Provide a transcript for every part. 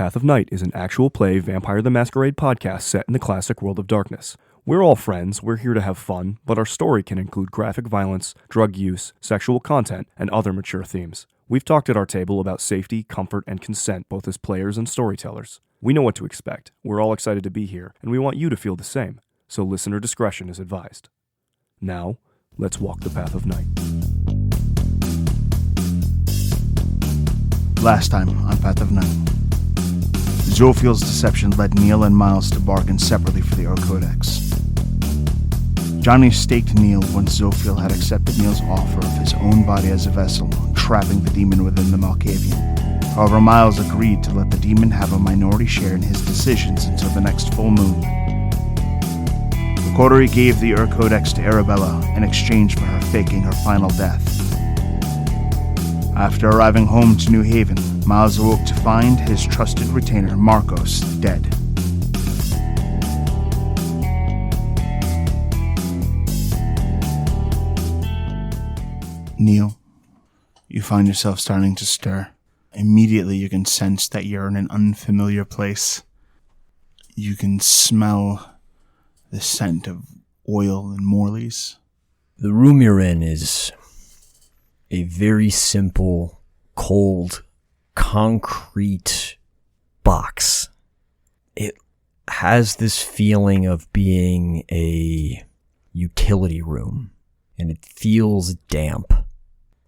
Path of Night is an actual play Vampire the Masquerade podcast set in the classic world of darkness. We're all friends, we're here to have fun, but our story can include graphic violence, drug use, sexual content, and other mature themes. We've talked at our table about safety, comfort, and consent both as players and storytellers. We know what to expect, we're all excited to be here, and we want you to feel the same, so listener discretion is advised. Now, let's walk the Path of Night. Last time on Path of Night, Zophiel's deception led Neil and Miles to bargain separately for the Ur Codex. Johnny staked Neil once Zophiel had accepted Neil's offer of his own body as a vessel, trapping the demon within the Malkavian. However, Miles agreed to let the demon have a minority share in his decisions until the next full moon. The Coterie gave the Ur Codex to Arabella in exchange for her faking her final death. After arriving home to New Haven, Miles awoke to find his trusted retainer, Marcos, dead. Neil, you find yourself starting to stir. Immediately you can sense that you're in an unfamiliar place. You can smell the scent of oil and Morley's. The room you're in is a very simple, cold, concrete box. It has this feeling of being a utility room, and it feels damp,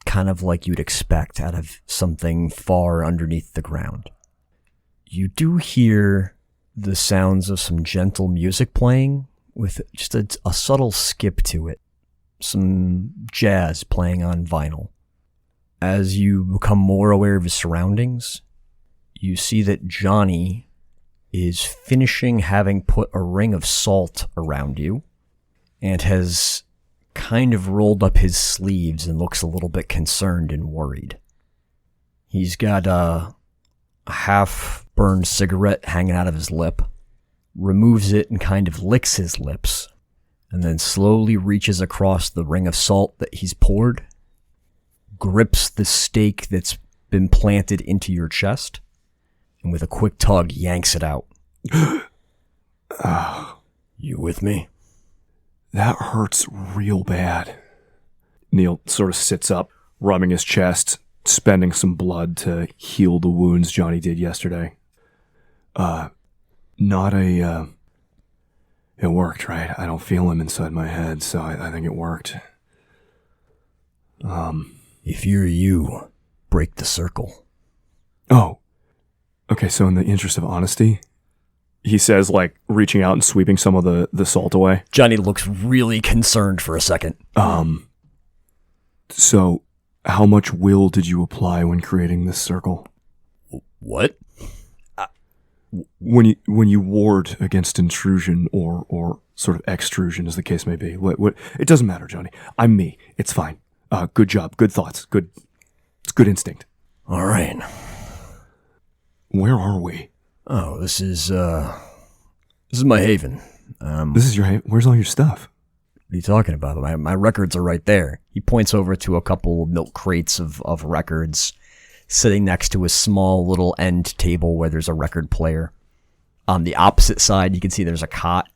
kind of like you'd expect out of something far underneath the ground. You do hear the sounds of some gentle music playing with just a subtle skip to it. Some jazz playing on vinyl. As you become more aware of his surroundings, you see that Johnny is finishing having put a ring of salt around you and has kind of rolled up his sleeves and looks a little bit concerned and worried. He's got a half-burned cigarette hanging out of his lip, removes it and kind of licks his lips, and then slowly reaches across the ring of salt that he's poured, grips the stake that's been planted into your chest, and with a quick tug yanks it out. You with me? That hurts real bad. Neil sort of sits up, rubbing his chest, spending some blood to heal the wounds Johnny did yesterday. It worked, right? I don't feel him inside my head, so I think it worked. If you're you, break the circle. Oh. Okay, so in the interest of honesty, he says, like, reaching out and sweeping some of the salt away. Johnny looks really concerned for a second. So, how much will did you apply when creating this circle? What? When you ward against intrusion or sort of extrusion, as the case may be. What? It doesn't matter, Johnny. I'm me. It's fine. Good job. Good thoughts. It's good instinct. All right. Where are we? Oh, this is my haven. This is your haven? Where's all your stuff? What are you talking about? My records are right there. He points over to a couple milk crates of records sitting next to a small little end table where there's a record player. On the opposite side, you can see there's a cot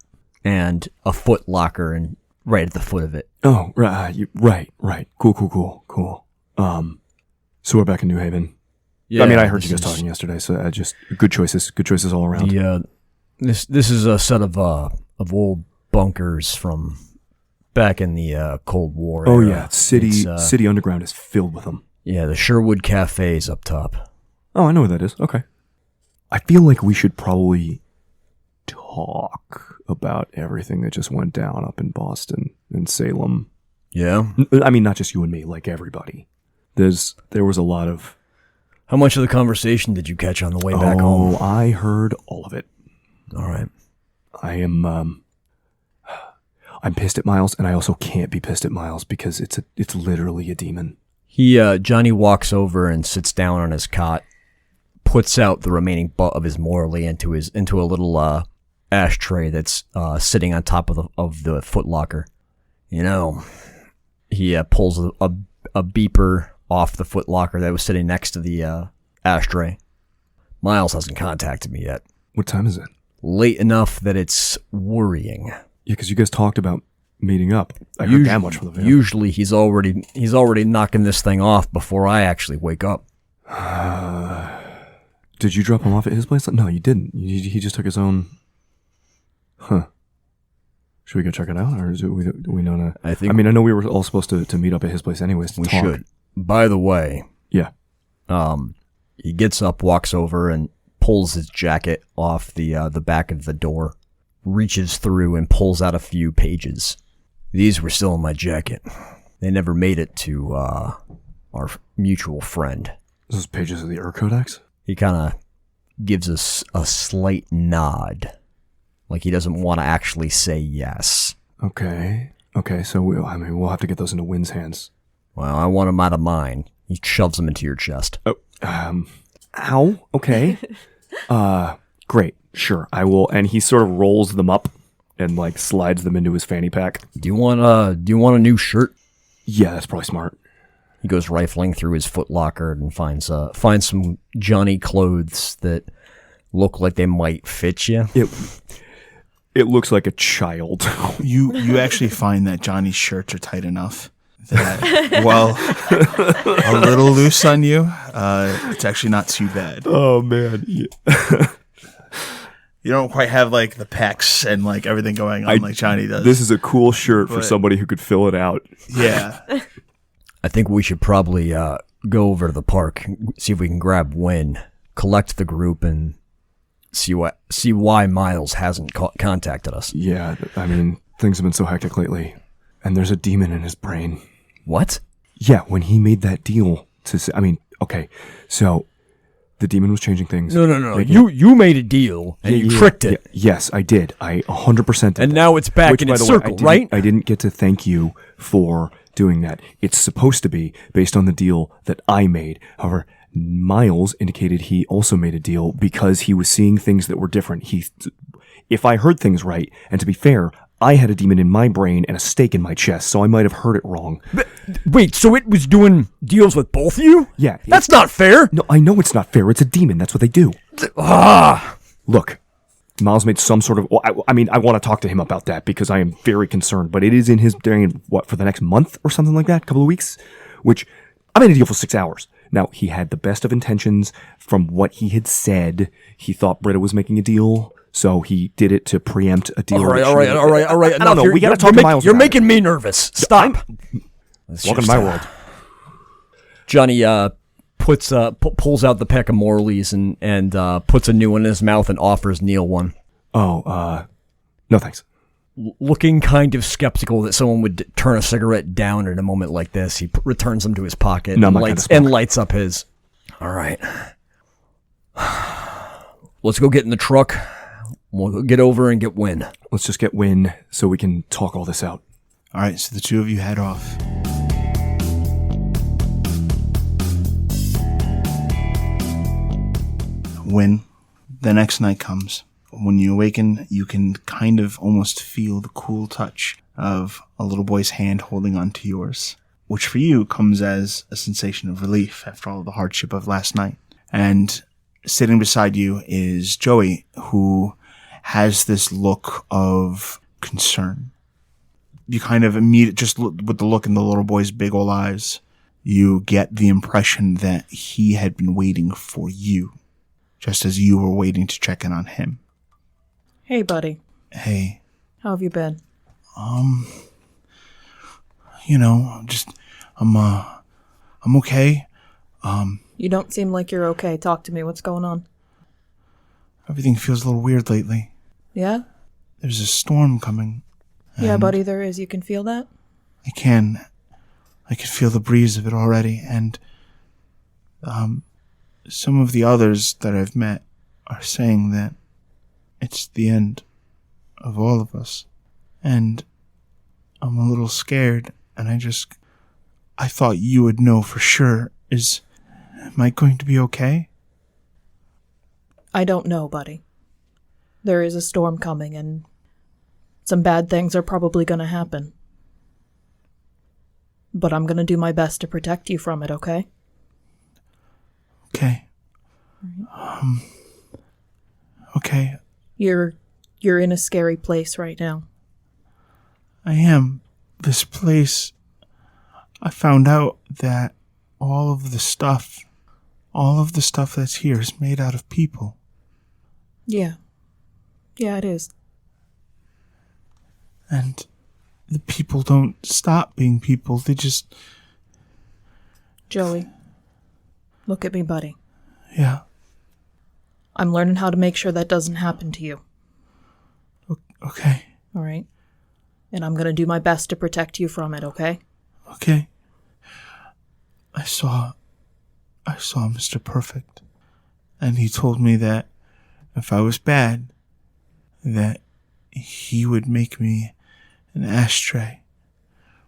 and a foot locker and right at the foot of it. Oh, right. Cool. So we're back in New Haven. Yeah, I mean, I heard you guys talking yesterday, so just good choices all around. This is a set of old bunkers from back in the Cold War. Oh era. yeah, City Underground is filled with them. Yeah, the Sherwood Cafe's up top. Oh, I know what that is. Okay. I feel like we should probably talk about everything that just went down up in Boston and Salem. Yeah? I mean, not just you and me, like everybody. There was a lot of... How much of the conversation did you catch on the way back home? Oh, I heard all of it. All right. I'm pissed at Miles, and I also can't be pissed at Miles because it's literally a demon. Johnny walks over and sits down on his cot, puts out the remaining butt of his Morley into a little ashtray that's sitting on top of the footlocker. You know, he pulls a beeper off the footlocker that was sitting next to the ashtray. Miles hasn't contacted me yet. What time is it? Late enough that it's worrying. Yeah, because you guys talked about meeting up. I heard that much from the van. Usually he's already knocking this thing off before I actually wake up. Did you drop him off at his place? No, you didn't. He just took his own... Huh. Should we go check it out? Or do we know to... I mean, I know we were all supposed to meet up at his place anyways to talk. We should. By the way... Yeah. He gets up, walks over, and pulls his jacket off the back of the door, reaches through and pulls out a few pages. These were still in my jacket. They never made it to our mutual friend. Those pages of the Codex? He kind of gives us a slight nod, like he doesn't want to actually say yes. Okay, so we'll have to get those into Wynn's hands. Well, I want them out of mine. He shoves them into your chest. Oh, ow, okay. Great, sure, I will. And he sort of rolls them up and like slides them into his fanny pack. Do you want a new shirt? Yeah, that's probably smart. He goes rifling through his footlocker and finds some Johnny clothes that look like they might fit you. It looks like a child. You actually find that Johnny's shirts are tight enough that, while a little loose on you, it's actually not too bad. Oh, man. Yeah. You don't quite have like the pecs and like everything going on like Johnny does. This is a cool shirt for somebody who could fill it out. Yeah. I think we should probably go over to the park, see if we can grab Wynn, collect the group, and see why Miles hasn't contacted us. Yeah, I mean, things have been so hectic lately, and there's a demon in his brain. What? Yeah, when he made that deal okay, so the demon was changing things. No. You made a deal, and you tricked it. Yes, I did. I 100% did. And now it's back in its circle, right? I didn't get to thank you for doing that. It's supposed to be based on the deal that I made. However, Miles indicated he also made a deal because he was seeing things that were different. If I heard things right, and to be fair, I had a demon in my brain and a stake in my chest, so I might have heard it wrong. Wait, so it was doing deals with both of you? Yeah. That's not fair. No, I know it's not fair. It's a demon. That's what they do. Look, Miles made some sort of... I want to talk to him about that because I am very concerned, but it is in his brain, for the next month or something like that? A couple of weeks? Which, I made a deal for 6 hours. Now, he had the best of intentions from what he had said. He thought Britta was making a deal, so he did it to preempt a deal. All right. I don't know. We got to talk to Miles. You're making me nervous. Stop. Welcome to my world. Johnny pulls out the pack of Morleys and puts a new one in his mouth and offers Neil one. Oh, no thanks. Looking kind of skeptical that someone would turn a cigarette down at a moment like this, he returns them to his pocket and lights up his. All right. Let's go get in the truck. We'll get over and get Wynn. Let's just get Wynn so we can talk all this out. All right, so the two of you head off. Wynn, the next night comes. When you awaken, you can kind of almost feel the cool touch of a little boy's hand holding onto yours, which for you comes as a sensation of relief after all the hardship of last night. And sitting beside you is Joey, who has this look of concern. You kind of just with the look in the little boy's big old eyes, you get the impression that he had been waiting for you, just as you were waiting to check in on him. Hey, buddy. Hey. How have you been? I'm okay. You don't seem like you're okay. Talk to me. What's going on? Everything feels a little weird lately. Yeah? There's a storm coming. Yeah, buddy, there is. You can feel that? I can. I can feel the breeze of it already, and some of the others that I've met are saying that it's the end of all of us. And I'm a little scared, and I thought you would know for sure. Am I going to be okay? I don't know, buddy. There is a storm coming, and some bad things are probably going to happen. But I'm going to do my best to protect you from it, okay? Okay. Okay. You're in a scary place right now. I am. This place, I found out that all of the stuff that's here is made out of people. Yeah. Yeah, it is. And the people don't stop being people. They just... Joey, look at me, buddy. Yeah. I'm learning how to make sure that doesn't happen to you. Okay. All right? And I'm going to do my best to protect you from it, okay? Okay. I saw Mr. Perfect. And he told me that if I was bad, that he would make me an ashtray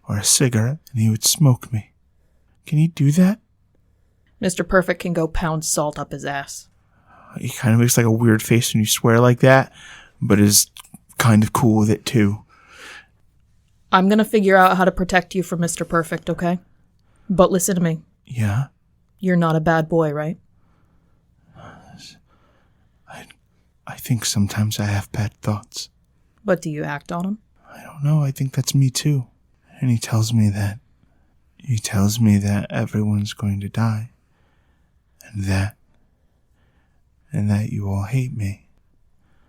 or a cigarette and he would smoke me. Can he do that? Mr. Perfect can go pound salt up his ass. He kind of makes like a weird face when you swear like that, but is kind of cool with it too. I'm going to figure out how to protect you from Mr. Perfect, okay? But listen to me. Yeah? You're not a bad boy, right? I think sometimes I have bad thoughts. But do you act on them? I don't know. I think that's me too. And he tells me that everyone's going to die. And that you all hate me.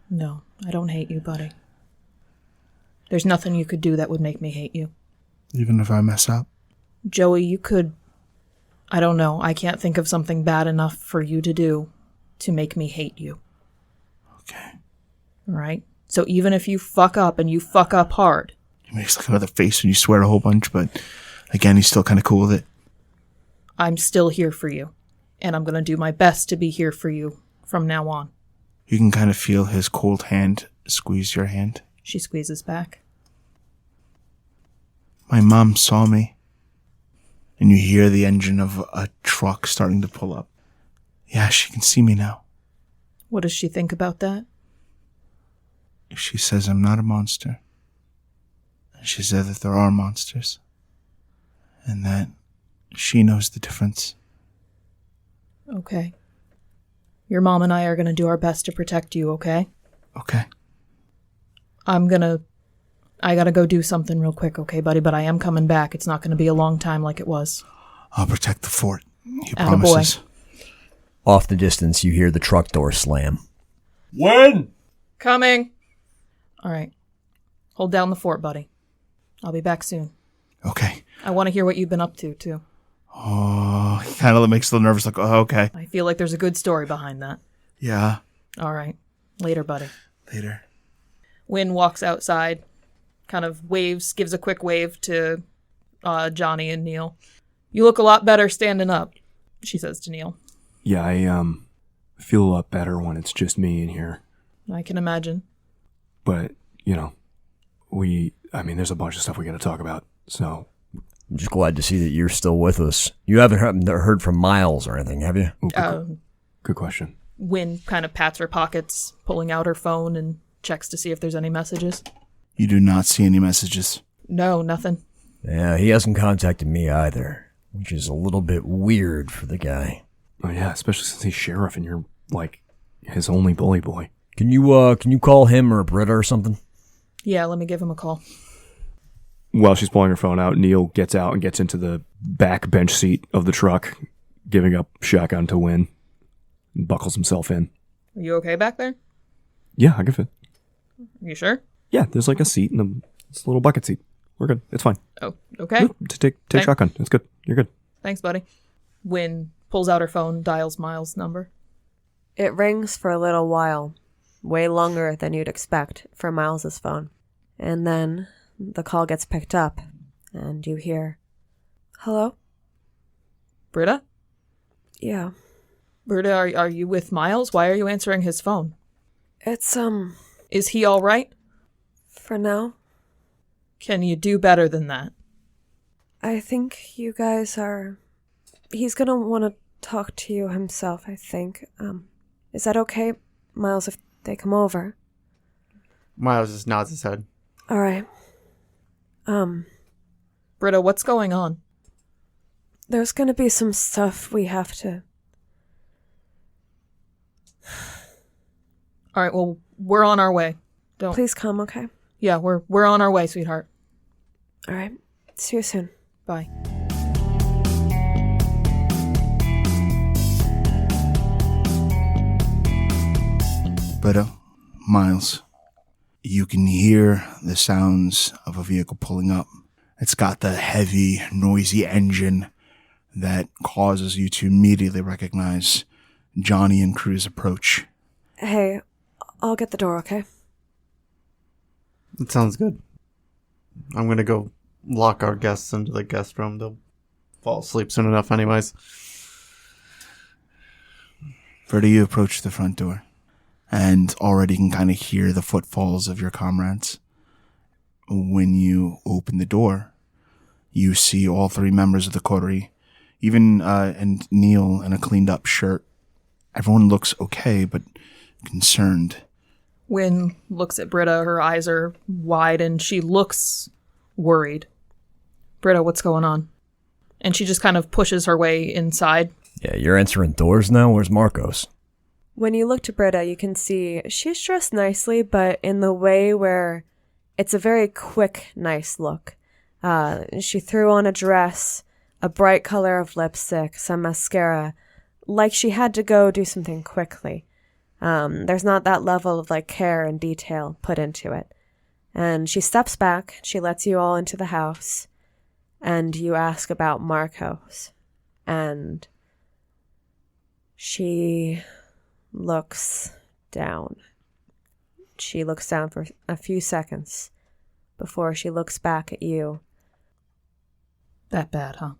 No, I don't hate you, buddy. There's nothing you could do that would make me hate you. Even if I mess up? Joey, you could... I don't know. I can't think of something bad enough for you to do to make me hate you. Okay. All right? So even if you fuck up and you fuck up hard... He makes like another face when you swear a whole bunch, but again, he's still kind of cool with it. I'm still here for you. And I'm going to do my best to be here for you from now on. You can kind of feel his cold hand squeeze your hand. She squeezes back. My mom saw me. And you hear the engine of a truck starting to pull up. Yeah, she can see me now. What does she think about that? She says I'm not a monster. And she said that there are monsters. And that she knows the difference. Okay. Your mom and I are going to do our best to protect you, okay? Okay. I gotta go do something real quick, okay, buddy? But I am coming back. It's not going to be a long time like it was. I'll protect the fort. He Attaboy. promises. Off the distance, you hear the truck door slam. Wynn! Coming! All right. Hold down the fort, buddy. I'll be back soon. Okay. I want to hear what you've been up to, too. Oh, he kind of makes a little nervous, like, oh, okay. I feel like there's a good story behind that. Yeah. All right. Later, buddy. Later. Wynn walks outside, kind of waves, gives a quick wave to Johnny and Neil. You look a lot better standing up, she says to Neil. Yeah, I feel a lot better when it's just me in here. I can imagine. But, there's a bunch of stuff we got to talk about, so... I'm just glad to see that you're still with us. You haven't heard from Miles or anything, have you? Good question. Wynn kind of pats her pockets, pulling out her phone and checks to see if there's any messages. You do not see any messages. No, nothing. Yeah, he hasn't contacted me either, which is a little bit weird for the guy. Oh yeah, especially since he's sheriff and you're, his only bully boy. Can you call him or Britta or something? Yeah, let me give him a call. While she's pulling her phone out, Neil gets out and gets into the back bench seat of the truck, giving up shotgun to Wynn, and buckles himself in. Are you okay back there? Yeah, I can fit. You sure? Yeah, there's a seat and it's a little bucket seat. We're good. It's fine. Oh, okay. Take shotgun. It's good. You're good. Thanks, buddy. Wynn pulls out her phone, dials Miles' number. It rings for a little while, way longer than you'd expect for Miles's phone. And then the call gets picked up, and you hear, "Hello? Britta? Yeah. Britta, are you with Miles? Why are you answering his phone? It's, Is he all right? for now, Can you do better than that? I think you guys are... He's gonna want to talk to you himself, I think. Is that okay, Miles, if they come over? Miles just nods his head. All right. Britta, what's going on? There's gonna be some stuff we have to All right, well, we're on our way. Don't. Please come, okay? Yeah, we're on our way, sweetheart. All right. See you soon. Bye. Britta, Miles, you can hear the sounds of a vehicle pulling up. It's got the heavy, noisy engine that causes you to immediately recognize Johnny and crew's approach. Hey, I'll get the door, okay? It sounds good. I'm gonna go lock our guests into the guest room. They'll fall asleep soon enough anyways. Britta, you approach the front door, and already can kind of hear the footfalls of your comrades. When you open the door, you see all three members of the Coterie, even and Neil in a cleaned up shirt. Everyone looks okay, but concerned. Wynn looks at Britta. Her eyes are wide, and she looks worried. Britta, what's going on? And she just kind of pushes her way inside. Yeah, you're answering doors now? Where's Marcos? When you look to Britta, you can see she's dressed nicely, but in the way where it's a very quick, nice look. She threw on a dress, a bright color of lipstick, some mascara, like she had to go do something quickly. There's not that level of care and detail put into it. And she steps back, she lets you all into the house, and you ask about Marcos. And she looks down. She looks down for a few seconds before she looks back at you. That bad, huh?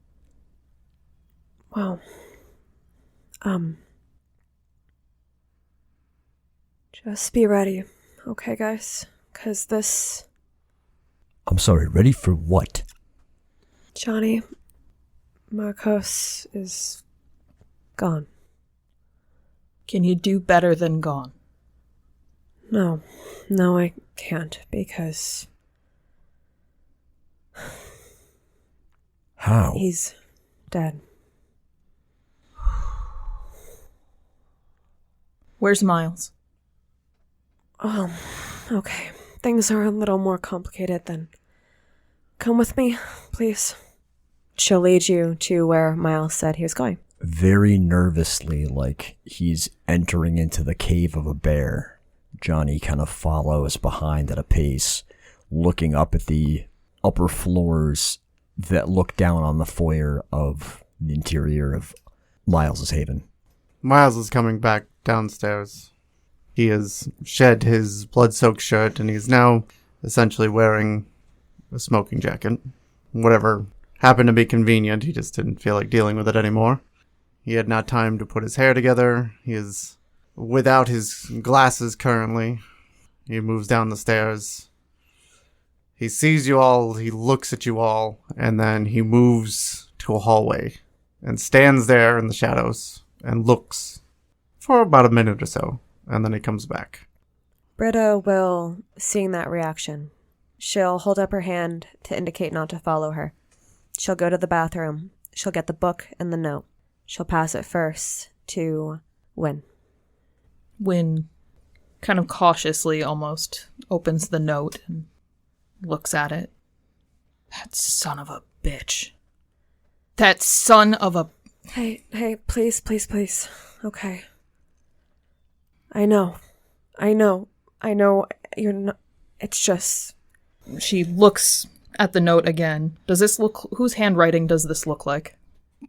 Well, just be ready, okay, guys? 'Cause this... I'm sorry, ready for what? Johnny, Marcos is gone. Can you do better than gone? No, I can't, because How? he's dead. Where's Miles? Okay. Things are a little more complicated than... Come with me, please. She'll lead you to where Miles said he was going. Very nervously, like he's entering into the cave of a bear, Johnny kind of follows behind at a pace, looking up at the upper floors that look down on the foyer of the interior of Miles's haven. Miles is coming back downstairs. He has shed his blood-soaked shirt, and he's now essentially wearing a smoking jacket. Whatever happened to be convenient, he just didn't feel like dealing with it anymore. He had not time to put his hair together. He is without his glasses currently. He moves down the stairs. He sees you all, he looks at you all, and then he moves to a hallway and stands there in the shadows and looks for about a minute or so. And then he comes back. Britta will, seeing that reaction, she'll hold up her hand to indicate not to follow her. She'll go to the bathroom. She'll get the book and the note. She'll pass it first to Wynn. Wynn kind of cautiously almost opens the note and looks at it. That son of a bitch. That son of a... Hey, please. Okay. I know you're not, it's just... She looks at the note again. Does this look... Whose handwriting does this look like?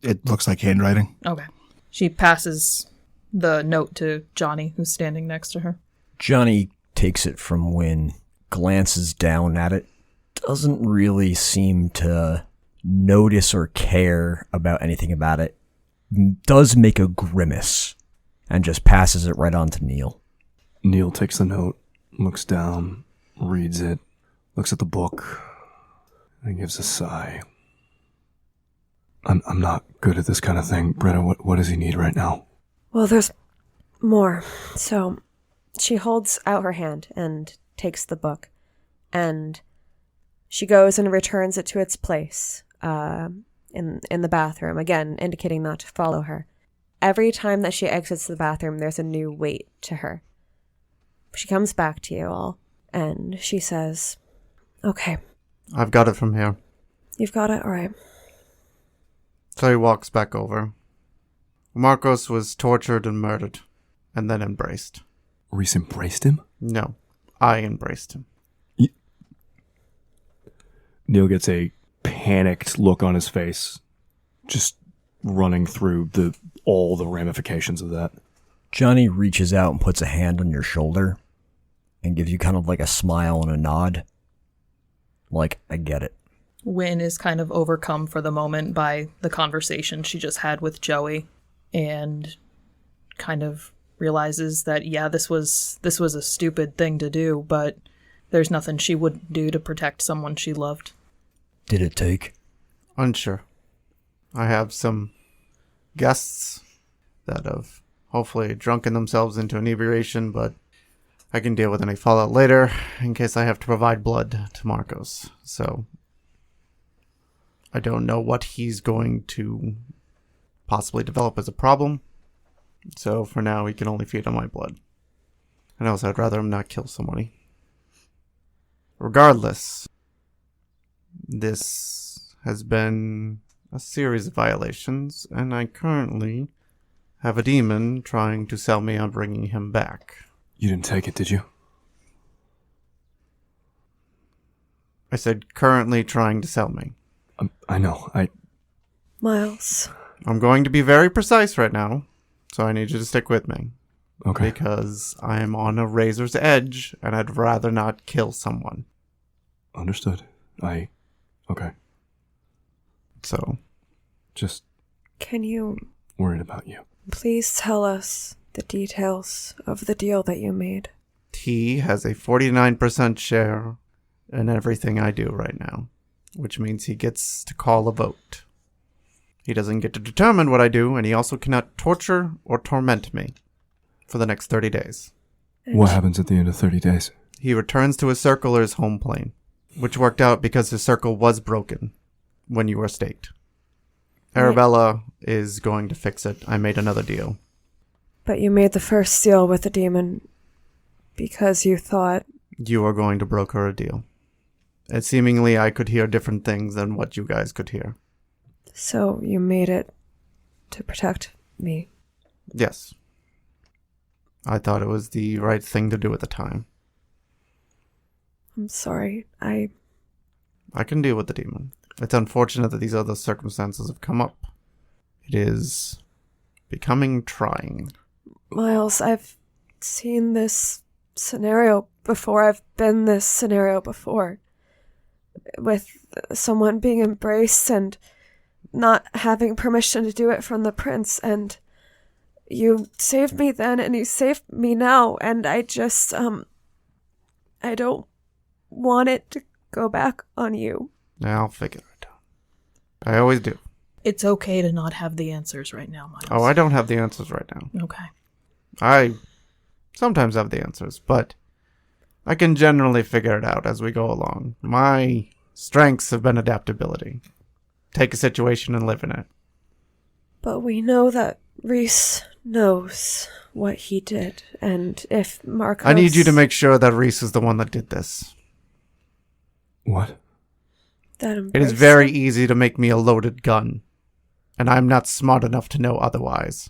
It looks like handwriting. Okay. She passes the note to Johnny, who's standing next to her. Johnny takes it from Wynn, glances down at it, doesn't really seem to notice or care about anything about it, does make a grimace, and just passes it right on to Neil. Neil takes the note, looks down, reads it, looks at the book, and gives a sigh. I'm not good at this kind of thing. Britta, what does he need right now? Well, there's more. So she holds out her hand and takes the book, and she goes and returns it to its place in the bathroom, again indicating not to follow her. Every time that she exits the bathroom, there's a new weight to her. She comes back to you all, and she says, "Okay, I've got it from here." you've got it? All right." So he walks back over. Marcos was tortured and murdered, and then embraced. Reese embraced him? No, I embraced him. Neil gets a panicked look on his face, just running through all the ramifications of that. Johnny reaches out and puts a hand on your shoulder and gives you kind of like a smile and a nod. Like, I get it. Wynn is kind of overcome for the moment by the conversation she just had with Joey and kind of realizes that, yeah, this was a stupid thing to do, but there's nothing she wouldn't do to protect someone she loved. Did it take? Unsure. I have some guests that have hopefully drunken themselves into inebriation, but I can deal with any fallout later in case I have to provide blood to Marcos. So I don't know what he's going to possibly develop as a problem. So for now, he can only feed on my blood. And also, I'd rather him not kill somebody. Regardless, this has been a series of violations, and I currently have a demon trying to sell me on bringing him back. You didn't take it, did you? I said currently trying to sell me. I know. Miles. I'm going to be very precise right now, so I need you to stick with me. Okay. Because I am on a razor's edge, and I'd rather not kill someone. Understood. Okay. So, Just Can you worried about you. please tell us the details of the deal that you made? he has a 49% share in everything I do right now, which means he gets to call a vote. He doesn't get to determine what I do, and he also cannot torture or torment me for the next 30 days. What happens at the end of 30 days? He returns to his circle or his home plane, which worked out because his circle was broken when you were staked. Arabella is going to fix it. I made another deal. But you made the first deal with the demon because you thought... You are going to broker a deal. And seemingly I could hear different things than what you guys could hear. So you made it to protect me. Yes. I thought it was the right thing to do at the time. I'm sorry. I can deal with the demon. It's unfortunate that these other circumstances have come up. It is becoming trying. Miles, I've seen this scenario before. I've been this scenario before. With someone being embraced and not having permission to do it from the prince. And you saved me then and you saved me now. And I just, I don't want it to go back on you. I'll figure it out. I always do. It's okay to not have the answers right now, Miles. Oh, I don't have the answers right now. Okay. I sometimes have the answers, but I can generally figure it out as we go along. My strengths have been adaptability. Take a situation and live in it. But we know that Reese knows what he did, and if Marcos... I need you to make sure that Reese is the one that did this. What? that It is very easy to make me a loaded gun, and I'm not smart enough to know otherwise.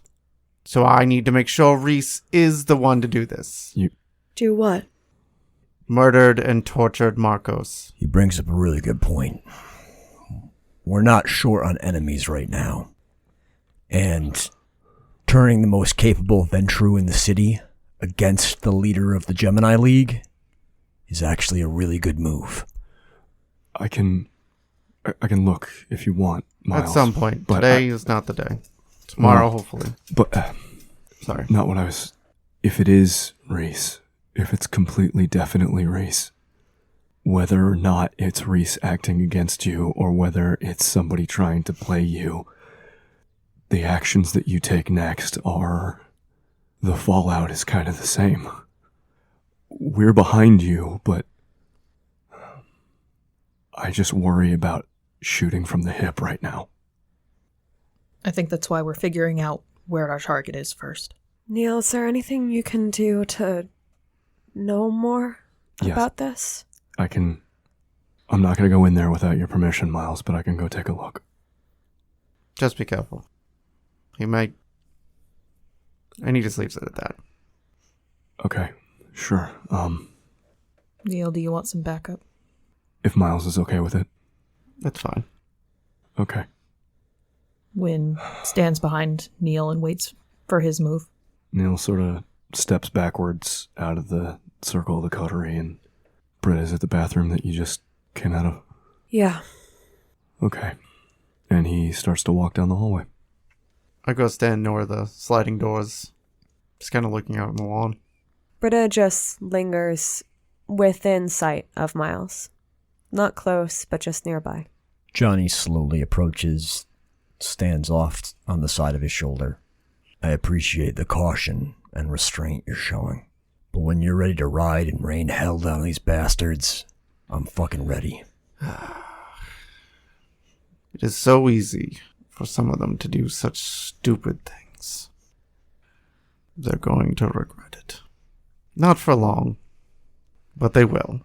So I need to make sure Reese is the one to do this. Do what? Murdered and tortured Marcos. He brings up a really good point. We're not short on enemies right now. And turning the most capable Ventru in the city against the leader of the Gemini League is actually a really good move. I can look if you want, Miles. At some point. But Today is not the day. Tomorrow, hopefully. But, Sorry. not what I was... If it is Reese, if it's completely definitely Reese, whether or not it's Reese acting against you or whether it's somebody trying to play you, the actions that you take next are... The fallout is kind of the same. We're behind you, but... I just worry about shooting from the hip right now. I think that's why we're figuring out where our target is first. Neil, is there anything you can do to know more Yes. about this? I'm not going to go in there without your permission, Miles, but I can go take a look. Just be careful. He might... And he just leaves it at that. Okay, sure. Neil, do you want some backup? If Miles is okay with it. That's fine. Okay. Wynn stands behind Neil and waits for his move. Neil sort of steps backwards out of the circle of the coterie, and Britta's at the bathroom that you just came out of. Yeah. Okay. And he starts to walk down the hallway. I go stand near the sliding doors, just kind of looking out on the lawn. Britta just lingers within sight of Miles. Not close, but just nearby. Johnny slowly approaches, stands off on the side of his shoulder. I appreciate the caution and restraint you're showing, but when you're ready to ride and rain hell down on these bastards, I'm fucking ready. It is so easy for some of them to do such stupid things. They're going to regret it. Not for long, but they will.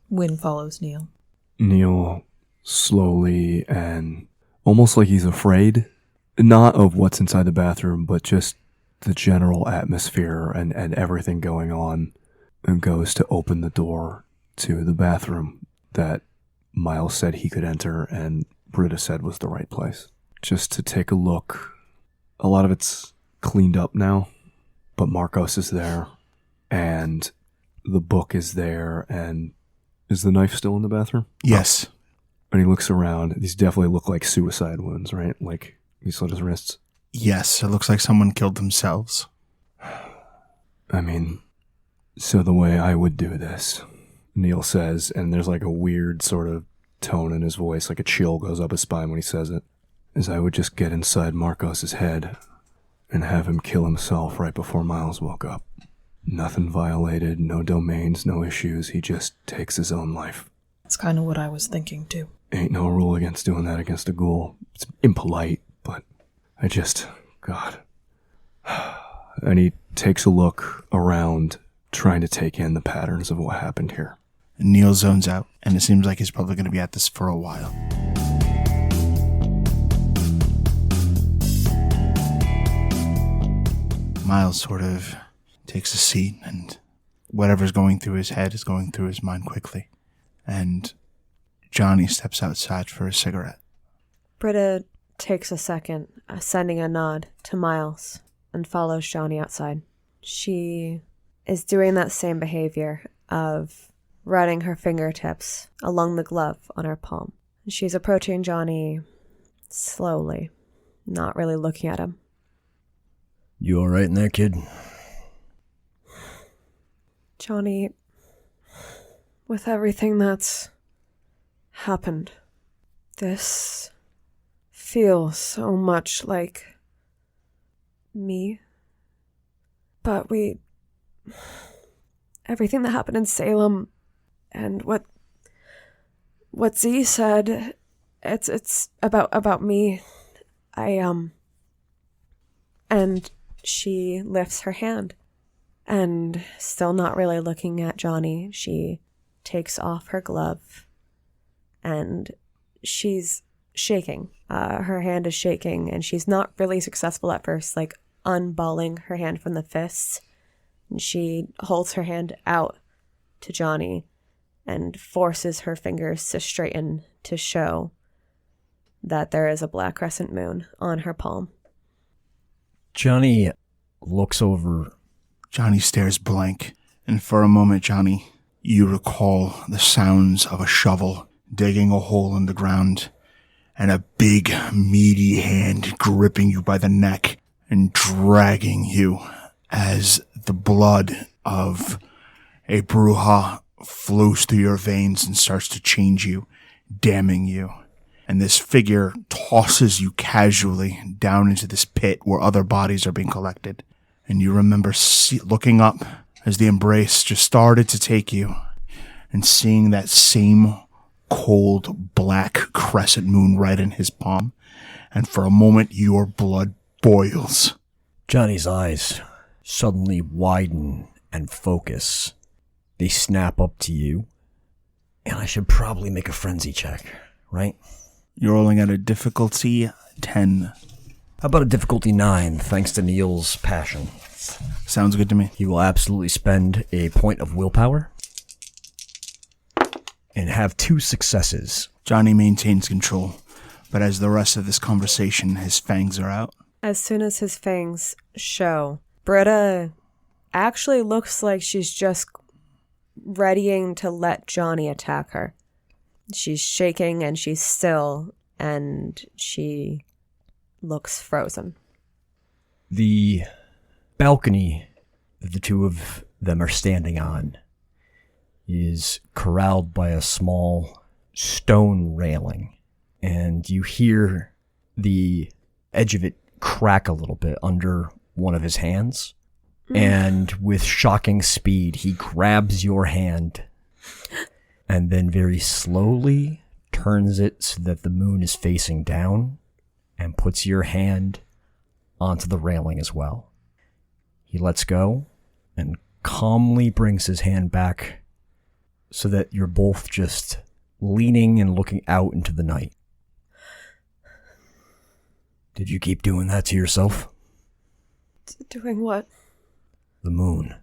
Wynn follows Neil. Neil slowly and almost like he's afraid, not of what's inside the bathroom, but just the general atmosphere and everything going on, and goes to open the door to the bathroom that Miles said he could enter and Britta said was the right place. Just to take a look. A lot of it's cleaned up now, but Marcos is there, and the book is there, and is the knife still in the bathroom? Yes. And he looks around. These definitely look like suicide wounds, right? Like he slit his wrists. Yes, it looks like someone killed themselves. I mean, so the way I would do this, Neil says, and there's like a weird sort of tone in his voice, like a chill goes up his spine when he says it, is I would just get inside Marcos's head and have him kill himself right before Miles woke up. Nothing violated, no domains, no issues. He just takes his own life. That's kind of what I was thinking, too. Ain't no rule against doing that against a ghoul. It's impolite, but I just... God. And he takes a look around, trying to take in the patterns of what happened here. Neil zones out, and it seems like he's probably going to be at this for a while. Miles sort of takes a seat, and whatever's going through his head is going through his mind quickly. And Johnny steps outside for a cigarette. Britta takes a second, sending a nod to Miles, and follows Johnny outside. She is doing that same behavior of running her fingertips along the glove on her palm. She's approaching Johnny slowly, not really looking at him. You alright in there, kid? Johnny, with everything that's happened, this feels so much like me. But everything that happened in Salem and what Z said, it's about me. And she lifts her hand, and still not really looking at Johnny, she takes off her glove, and she's shaking. Her hand is shaking, and she's not really successful at first, like unballing her hand from the fists. And she holds her hand out to Johnny and forces her fingers to straighten to show that there is a black crescent moon on her palm. Johnny looks over. Johnny stares blank, and for a moment, Johnny, you recall the sounds of a shovel digging a hole in the ground, and a big, meaty hand gripping you by the neck and dragging you as the blood of a bruja flows through your veins and starts to change you, damning you. And this figure tosses you casually down into this pit where other bodies are being collected. And you remember looking up as the embrace just started to take you and seeing that same cold black crescent moon right in his palm and for a moment your blood boils. Johnny's eyes suddenly widen and focus. They snap up to you. And I should probably make a frenzy check, right? You're rolling at a difficulty 10. How about a difficulty 9, thanks to Neil's passion? Sounds good to me. He will absolutely spend a point of willpower and have 2 successes. Johnny maintains control, but as the rest of this conversation, his fangs are out. As soon as his fangs show, Britta actually looks like she's just readying to let Johnny attack her. She's shaking and she's still, and she looks frozen. The balcony that the two of them are standing on is corralled by a small stone railing, and you hear the edge of it crack a little bit under one of his hands. And with shocking speed, he grabs your hand and then very slowly turns it so that the moon is facing down and puts your hand onto the railing as well. He lets go and calmly brings his hand back so that you're both just leaning and looking out into the night. Did you keep doing that to yourself? Doing what? The moon.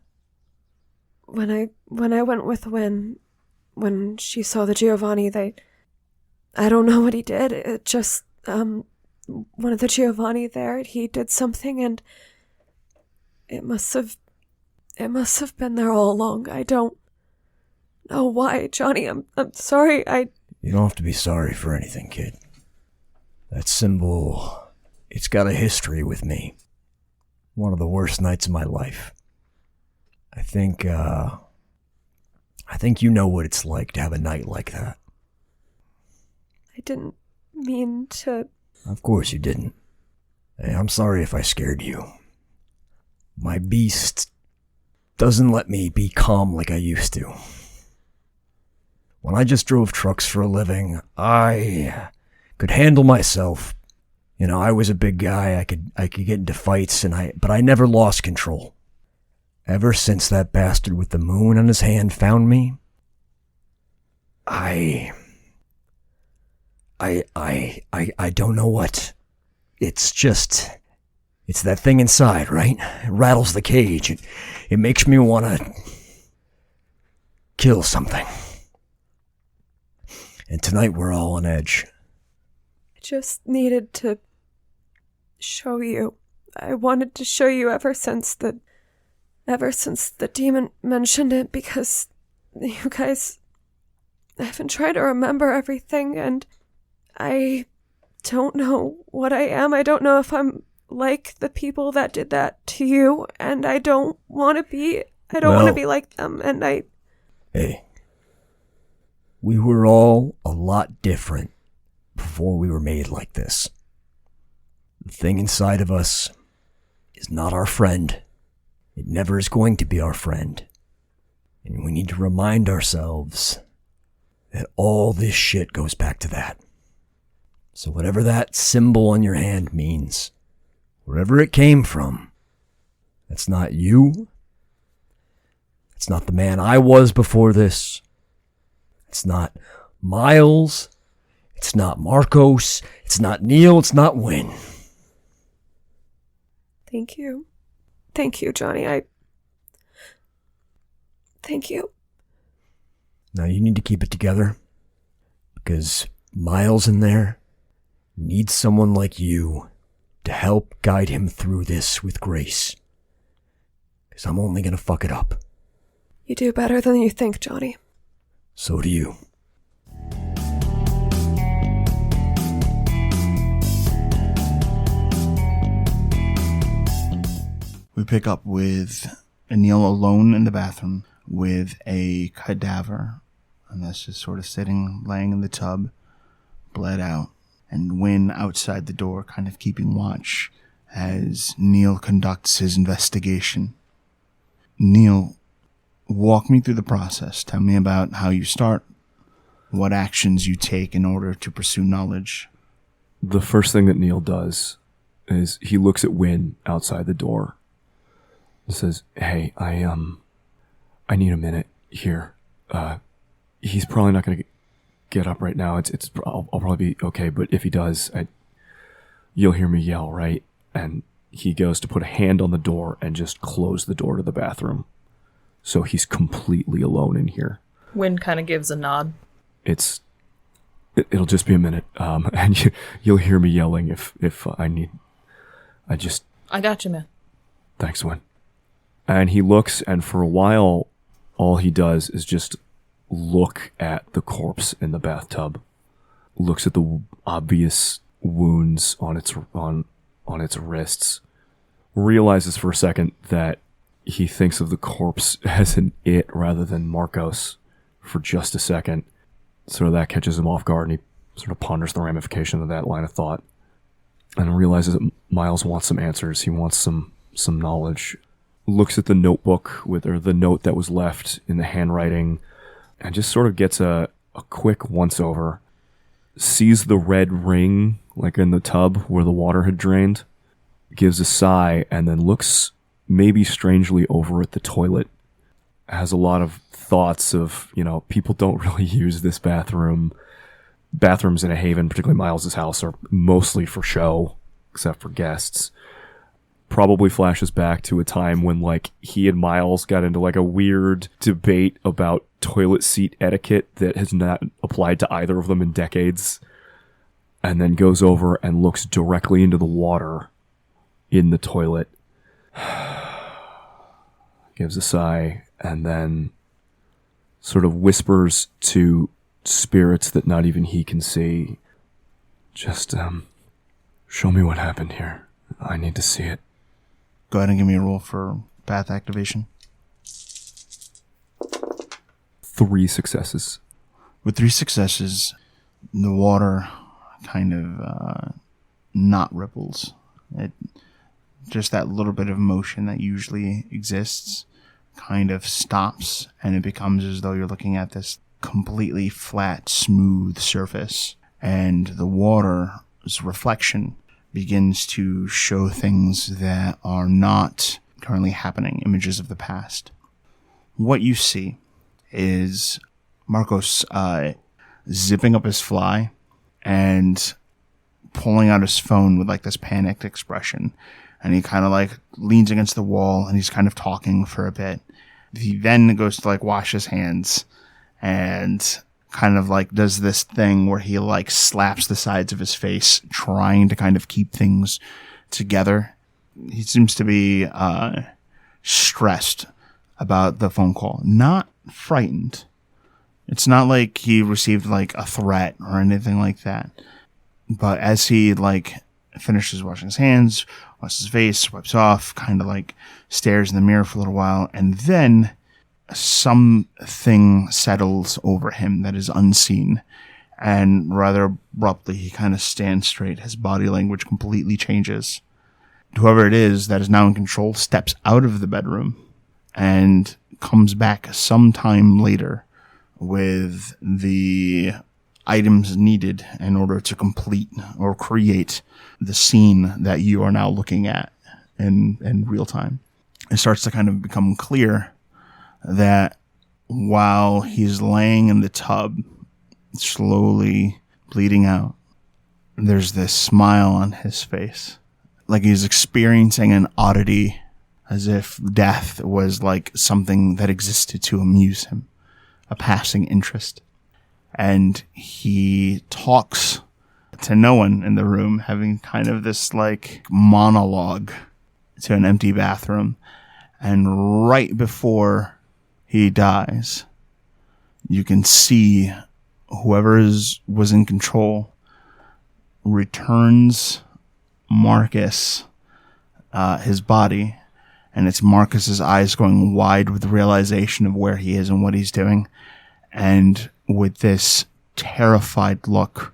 When I went with Wynn, when she saw the Giovanni, I don't know what he did. It just, one of the Giovanni there, he did something, and it must have been there all along. I don't know why, Johnny. I'm sorry. You don't have to be sorry for anything, kid. That symbol, it's got a history with me. One of the worst nights of my life. I think you know what it's like to have a night like that. I didn't mean to... Of course you didn't. Hey, I'm sorry if I scared you. My beast doesn't let me be calm like I used to. When I just drove trucks for a living, I could handle myself. You know, I was a big guy. I could get into fights, but I never lost control. Ever since that bastard with the moon on his hand found me, I don't know what. It's that thing inside, right? It rattles the cage. It makes me want to kill something. And tonight we're all on edge. I just needed to show you. I wanted to show you ever since the demon mentioned it, because you guys, I've been trying to remember everything, and I don't know what I am. I don't know if I'm like the people that did that to you, and I don't want to be. I don't want to be like them, and I... Hey, we were all a lot different before we were made like this. The thing inside of us is not our friend. It never is going to be our friend. And we need to remind ourselves that all this shit goes back to that. So whatever that symbol on your hand means, wherever it came from, that's not you. It's not the man I was before this. It's not Miles. It's not Marcos. It's not Neil. It's not Wynn. Thank you. Thank you, Johnny. Thank you. Now you need to keep it together, because Miles in there needs someone like you to help guide him through this with grace. Because I'm only going to fuck it up. You do better than you think, Johnny. So do you. We pick up with Neil alone in the bathroom with a cadaver, and that's just sort of laying in the tub, bled out, and Wynn outside the door kind of keeping watch as Neil conducts his investigation. Neil, walk me through the process. Tell me about how you start, what actions you take in order to pursue knowledge. The first thing that Neil does is he looks at Wynn outside the door and says, "Hey, I need a minute here. He's probably not going to get up right now. I'll probably be okay, but if he does, you'll hear me yell, right?" And he goes to put a hand on the door and just close the door to the bathroom. So he's completely alone in here. Wynn kind of gives a nod. It'll just be a minute, and you'll hear me yelling if I need. I got you, man. Thanks, Wynn. And he looks, and for a while, all he does is just look at the corpse in the bathtub. Looks at the obvious wounds on its wrists. Realizes for a second that he thinks of the corpse as an it rather than Marcos for just a second. So that catches him off guard, and he sort of ponders the ramification of that line of thought. And realizes that Miles wants some answers. He wants some knowledge. Looks at the notebook or the note that was left in the handwriting, and just sort of gets a quick once-over. Sees the red ring, like in the tub where the water had drained. Gives a sigh, and then looks maybe strangely over at the toilet. Has a lot of thoughts of, people don't really use this bathroom. Bathrooms in a haven, particularly Miles's house, are mostly for show, except for guests. Probably flashes back to a time when, he and Miles got into, a weird debate about toilet seat etiquette that has not applied to either of them in decades. And then goes over and looks directly into the water in the toilet. Gives a sigh, and then sort of whispers to spirits that not even he can see. Just, show me what happened here. I need to see it. Go ahead and give me a roll for path activation. 3 successes. With 3 successes, the water kind of not ripples. Just that little bit of motion that usually exists kind of stops, and it becomes as though you're looking at this completely flat, smooth surface, and the water's reflection begins to show things that are not currently happening, images of the past. What you see is Marcos zipping up his fly and pulling out his phone with this panicked expression. And he kind of leans against the wall, and he's kind of talking for a bit. He then goes to wash his hands and kind of does this thing where he slaps the sides of his face, trying to kind of keep things together. He seems to be stressed about the phone call, not frightened. It's not like he received a threat or anything like that. But as he finishes washing his hands, washes his face, wipes off, kind of stares in the mirror for a little while, and then something settles over him that is unseen. And rather abruptly, he kind of stands straight. His body language completely changes. Whoever it is that is now in control steps out of the bedroom and comes back sometime later with the items needed in order to complete or create the scene that you are now looking at in real time. It starts to kind of become clear that while he's laying in the tub, slowly bleeding out, there's this smile on his face. Like he's experiencing an oddity, as if death was something that existed to amuse him, a passing interest. And he talks to no one in the room, having kind of this monologue to an empty bathroom. And right before he dies, you can see whoever was in control returns Marcus his body, and it's Marcus's eyes going wide with the realization of where he is and what he's doing. And with this terrified look,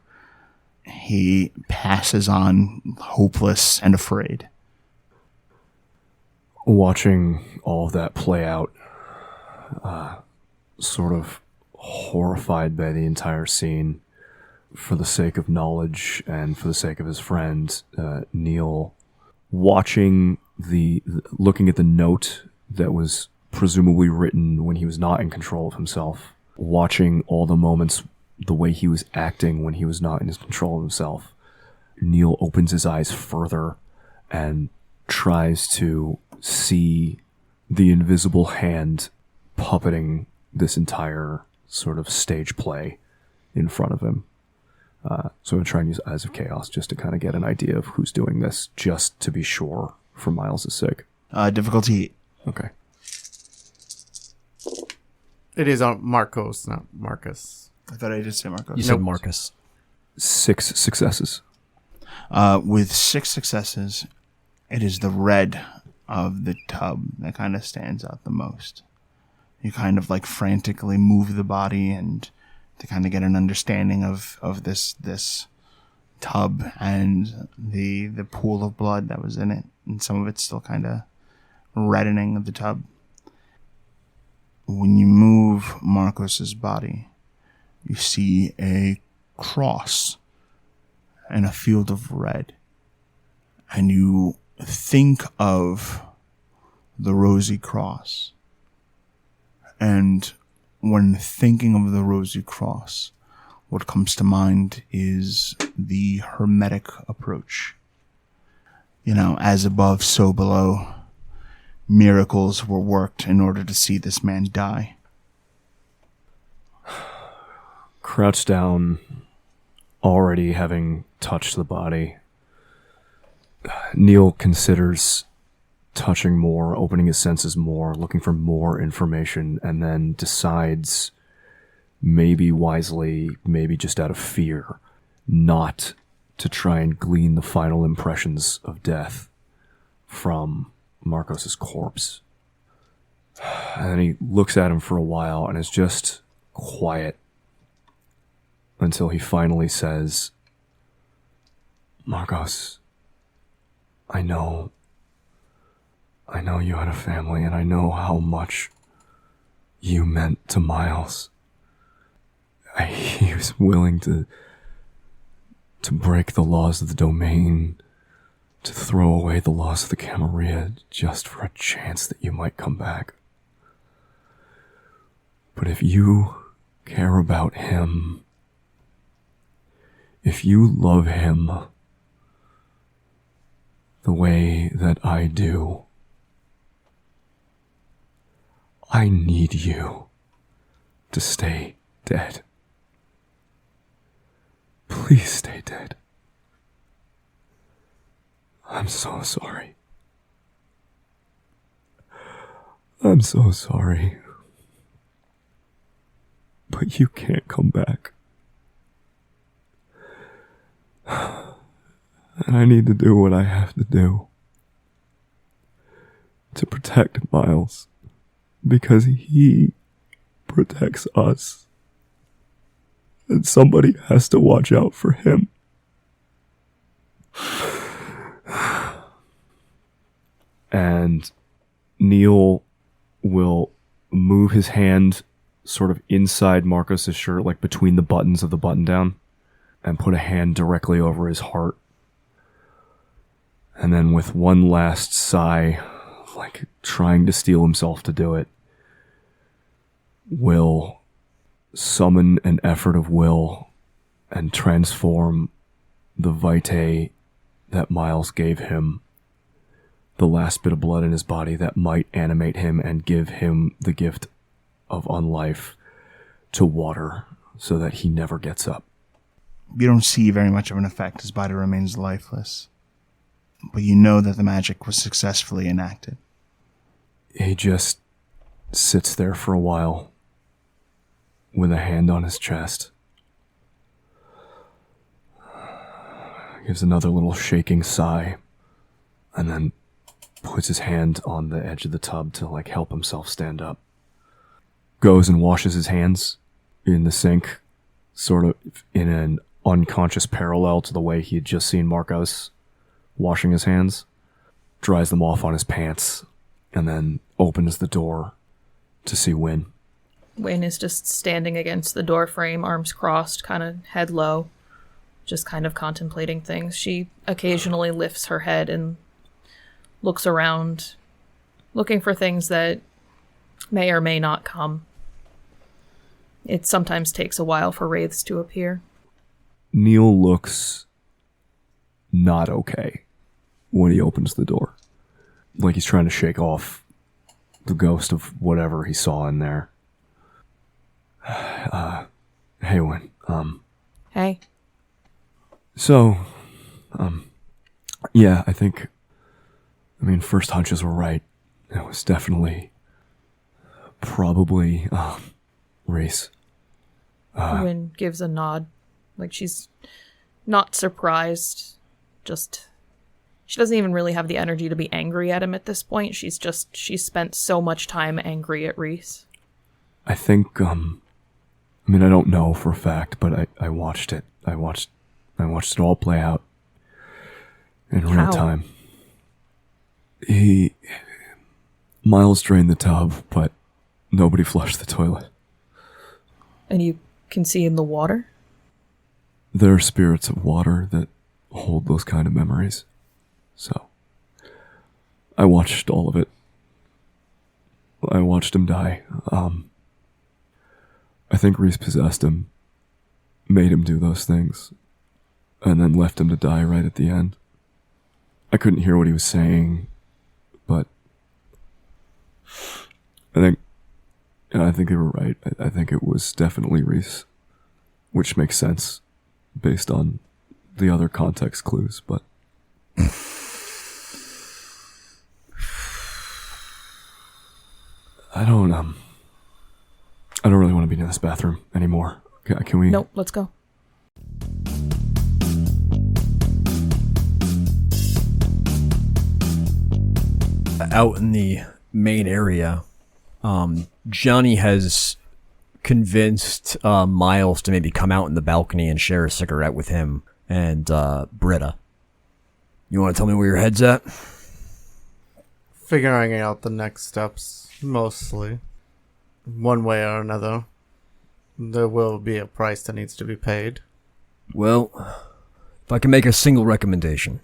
he passes on, hopeless and afraid. Watching all of that play out, sort of horrified by the entire scene, for the sake of knowledge and for the sake of his friend, Neil, looking at the note that was presumably written when he was not in control of himself, watching all the moments, the way he was acting when he was not in his control of himself, Neil opens his eyes further and tries to see the invisible hand puppeting this entire sort of stage play in front of him. So I'm going to try and use Eyes of Chaos just to kind of get an idea of who's doing this, just to be sure for Miles' sake. Difficulty. Okay. It is Marcos, not Marcus. I thought I did say Marcos. You said Marcus. 6 successes. With 6 successes, it is the red of the tub that kind of stands out the most. You kind of like frantically move the body and to kind of get an understanding of this tub and the pool of blood that was in it, and some of it's still kind of reddening of the tub. When you move Marcos's body, you see a cross and a field of red, and you think of the rosy cross. And when thinking of the rosy cross, what comes to mind is the hermetic approach. You know, as above, so below. Miracles were worked in order to see this man die. Crouched down, already having touched the body, Neil considers touching more, opening his senses more, looking for more information, and then decides, maybe wisely, maybe just out of fear, not to try and glean the final impressions of death from Marcos's corpse. And then he looks at him for a while and is just quiet until he finally says, Marcos, I know you had a family, and I know how much you meant to Miles. He was willing to break the laws of the domain, to throw away the laws of the Camarilla, just for a chance that you might come back. But if you care about him, if you love him the way that I do, I need you to stay dead. Please stay dead. I'm so sorry. I'm so sorry. But you can't come back. And I need to do what I have to do to protect Miles, because he protects us. And somebody has to watch out for him. And Neil will move his hand sort of inside Marcos's shirt, like between the buttons of the button down, and put a hand directly over his heart. And then with one last sigh, like trying to steel himself to do it, will summon an effort of will and transform the vitae that Miles gave him, the last bit of blood in his body that might animate him and give him the gift of unlife, to water, so that he never gets up. You don't see very much of an effect. His body remains lifeless. But you know that the magic was successfully enacted. He just sits there for a while with a hand on his chest. Gives another little shaking sigh, and then puts his hand on the edge of the tub to like help himself stand up. Goes and washes his hands in the sink, sort of in an unconscious parallel to the way he had just seen Marcos washing his hands. Dries them off on his pants, and then opens the door to see Wynn. Wynn is just standing against the door frame, arms crossed, kind of head low. just kind of contemplating things. She occasionally lifts her head and looks around, looking for things that may or may not come. It sometimes takes a while for wraiths to appear. Neil looks not okay when he opens the door. Like he's trying to shake off the ghost of whatever he saw in there. Hey, Wynn. Hey. So, yeah, first hunches were right. It was definitely, probably, Reese. Wynn gives a nod. Like she's not surprised. Just, she doesn't even really have the energy to be angry at him at this point. She's spent so much time angry at Reese. I think, I don't know for a fact, but I watched it. I watched it all play out in real time. Miles drained the tub, but nobody flushed the toilet. And you can see in the water? There are spirits of water that hold those kind of memories. So, I watched all of it. I watched him die. I think Reese possessed him, made him do those things, and then left him to die right at the end. I couldn't hear what he was saying, but I think they were right. I think it was definitely Reese, which makes sense based on the other context clues, but I don't really want to be in this bathroom anymore. Can we? Nope, let's go. Out in the main area, Johnny has convinced Miles to maybe come out in the balcony and share a cigarette with him and Britta. You want to tell me where your head's at? Figuring out the next steps, mostly. One way or another. There will be a price that needs to be paid. Well, if I can make a single recommendation.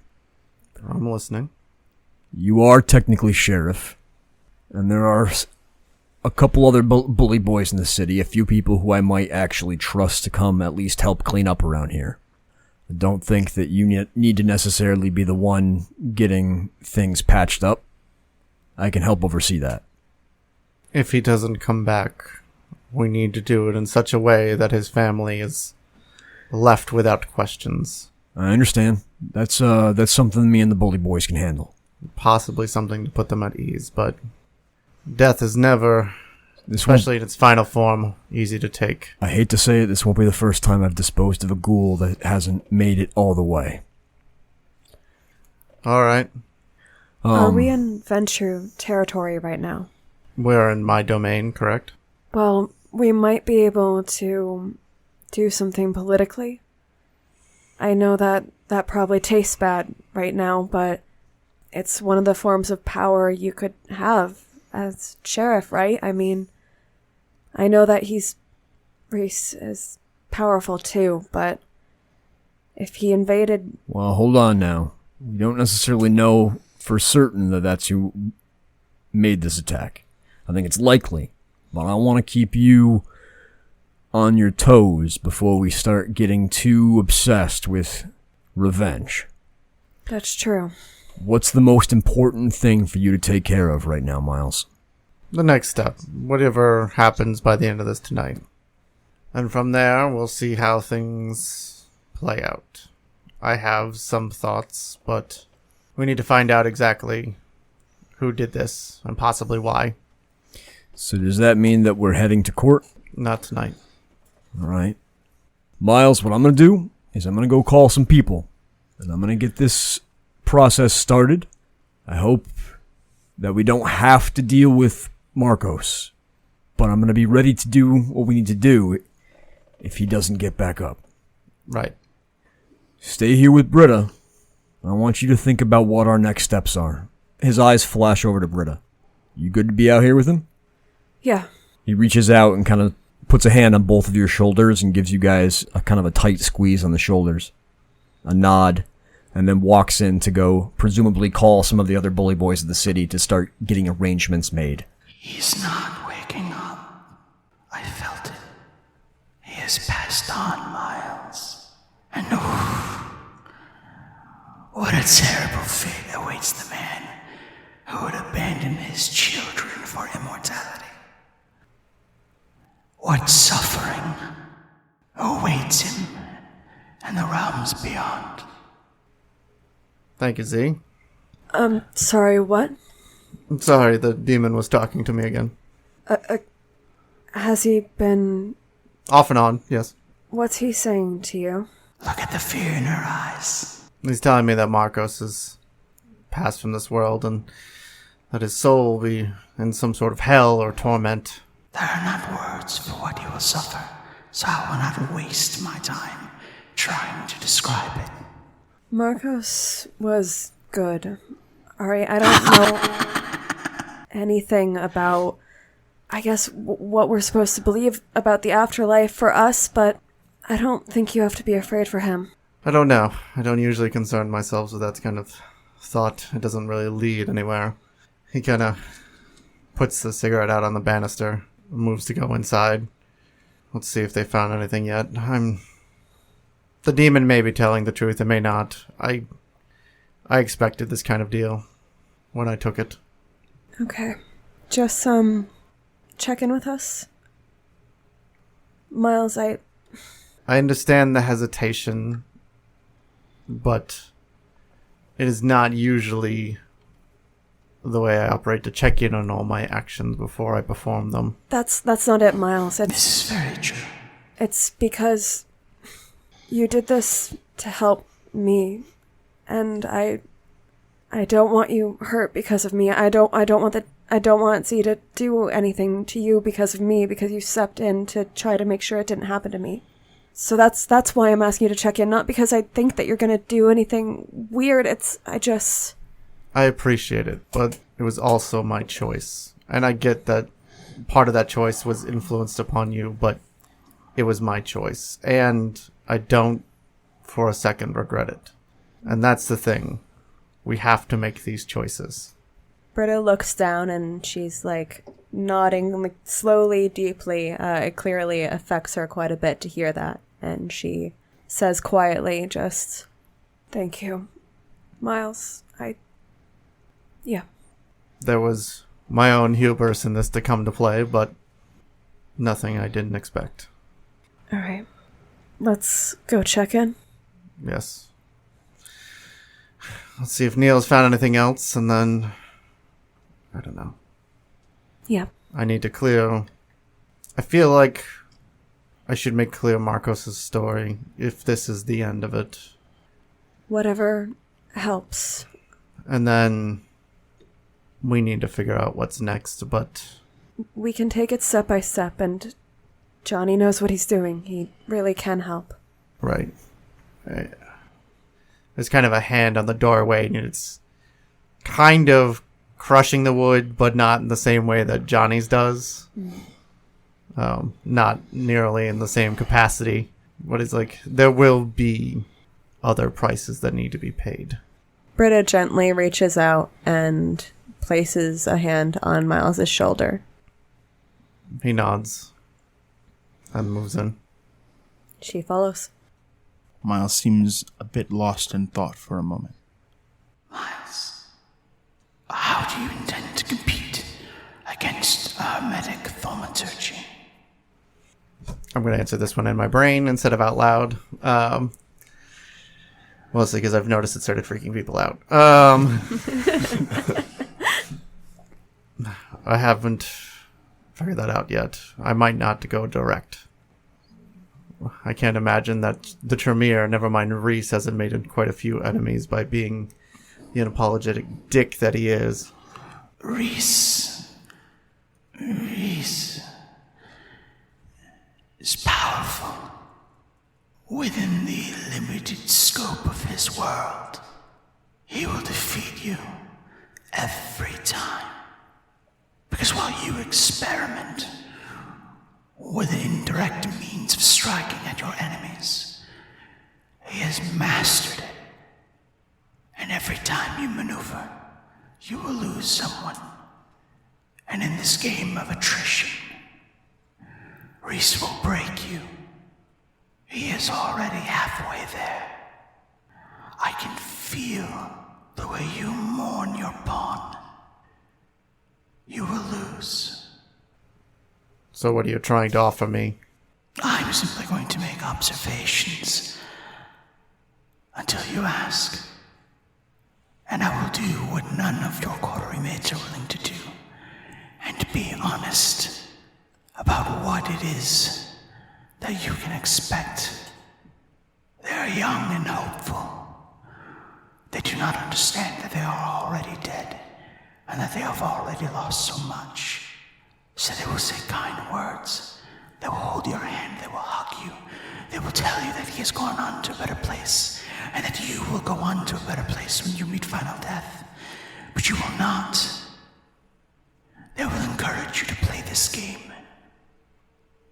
I'm listening. You are technically sheriff, and there are a couple other bully boys in the city, a few people who I might actually trust to come at least help clean up around here. I don't think that you need to necessarily be the one getting things patched up. I can help oversee that. If he doesn't come back, we need to do it in such a way that his family is left without questions. I understand. That's something me and the bully boys can handle. Possibly something to put them at ease, but death is never, especially in its final form, easy to take. I hate to say it, this won't be the first time I've disposed of a ghoul that hasn't made it all the way. Alright. Are we in Venture territory right now? We're in my domain, correct? Well, we might be able to do something politically. I know that probably tastes bad right now, but it's one of the forms of power you could have as sheriff, right? I mean, I know that Reese is powerful too, but if he invaded... Well, hold on now. We don't necessarily know for certain that that's who made this attack. I think it's likely, but I want to keep you on your toes before we start getting too obsessed with revenge. That's true. What's the most important thing for you to take care of right now, Miles? The next step. Whatever happens by the end of this tonight. And from there, we'll see how things play out. I have some thoughts, but we need to find out exactly who did this and possibly why. So does that mean that we're heading to court? Not tonight. All right. Miles, what I'm going to do is I'm going to go call some people, and I'm going to get this process started. I hope that we don't have to deal with Marcos, but I'm going to be ready to do what we need to do if he doesn't get back up. Right. Stay here with Britta. I want you to think about what our next steps are. His eyes flash over to Britta. You good to be out here with him? Yeah. He reaches out and kind of puts a hand on both of your shoulders and gives you guys a kind of a tight squeeze on the shoulders. a nod, and then walks in to go presumably call some of the other bully boys of the city to start getting arrangements made. He's not waking up. I felt it. He has passed on, Miles. And what a terrible fate awaits the man who would abandon his children for immortality. What suffering awaits him in the realms beyond. Thank you, Z. Sorry, what? I'm sorry, the demon was talking to me again. Has he been... Off and on, yes. What's he saying to you? Look at the fear in her eyes. He's telling me that Marcos has passed from this world and that his soul will be in some sort of hell or torment. There are not words for what he will suffer, so I will not waste my time trying to describe it. Marcos was good. Alright, I don't know anything about, I guess, what we're supposed to believe about the afterlife for us, but I don't think you have to be afraid for him. I don't know. I don't usually concern myself with that kind of thought. It doesn't really lead anywhere. He kind of puts the cigarette out on the banister, moves to go inside. Let's see if they found anything yet. The demon may be telling the truth, it may not. I expected this kind of deal when I took it. Okay. Just, check in with us? Miles, I understand the hesitation, but it is not usually the way I operate to check in on all my actions before I perform them. That's not it, Miles. This is very true. It's because you did this to help me, and I don't want you hurt because of me. I don't want Z to do anything to you because of me, because you stepped in to try to make sure it didn't happen to me. So that's why I'm asking you to check in, not because I think that you're gonna do anything weird. I appreciate it, but it was also my choice. And I get that part of that choice was influenced upon you, but it was my choice. And I don't for a second regret it. And that's the thing. We have to make these choices. Britta looks down and she's like nodding like slowly, deeply. It clearly affects her quite a bit to hear that. And she says quietly, just, thank you, Miles. Yeah. There was my own hubris in this to come to play, but nothing I didn't expect. All right. Let's go check in. Yes. Let's see if Neil's found anything else, and then I don't know. Yeah. I need to clear... I feel like I should make clear Marcos' story, if this is the end of it. Whatever helps. And then we need to figure out what's next, but... We can take it step by step, and Johnny knows what he's doing. He really can help. Right. There's kind of a hand on the doorway, and it's kind of crushing the wood, but not in the same way that Johnny's does. Not nearly in the same capacity. But it's like, there will be other prices that need to be paid. Britta gently reaches out and places a hand on Miles' shoulder. He nods and moves in. She follows. Miles seems a bit lost in thought for a moment. Miles, how do you intend to compete against hermetic thaumaturgy? I'm going to answer this one in my brain instead of out loud. Mostly because I've noticed it started freaking people out. I haven't figured that out yet. I might not go direct. I can't imagine that the Tremere, never mind Reese, hasn't made quite a few enemies by being the unapologetic dick that he is. Reese is powerful within the limited scope of his world. He will defeat you every time. Because while you experiment with indirect means of striking at your enemies, He has mastered it. And every time you maneuver, you will lose someone. And in this game of attrition, Reese will break you. He is already halfway there. I can feel the way you mourn your pawn. You will lose. So what are you trying to offer me? I'm simply going to make observations until you ask. And I will do what none of your Coterie mates are willing to do, and be honest about what it is that you can expect. They are young and hopeful. They do not understand that they are already dead, and that they have already lost so much. So they will say kind words. They will hold your hand. They will hug you. They will tell you that he has gone on to a better place, and that you will go on to a better place when you meet final death. But you will not. They will encourage you to play this game,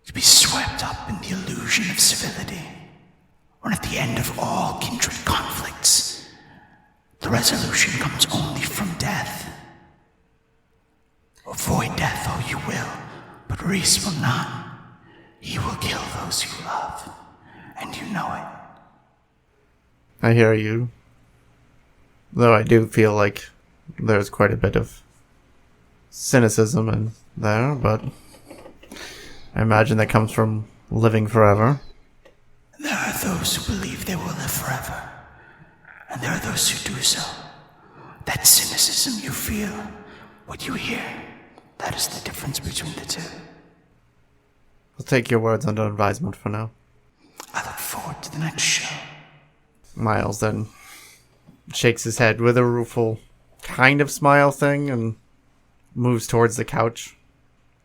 to be swept up in the illusion of civility, when at the end of all kindred conflicts, the resolution comes only from death. Avoid death all you will, but Reese will not. He will kill those you love, and you know it. I hear you. Though I do feel like there's quite a bit of cynicism in there, but I imagine that comes from living forever. There are those who believe they will live forever, and there are those who do so. That cynicism you feel, what you hear, that is the difference between the two. I'll take your words under advisement for now. I look forward to the next show. Miles then shakes his head with a rueful kind of smile thing and moves towards the couch,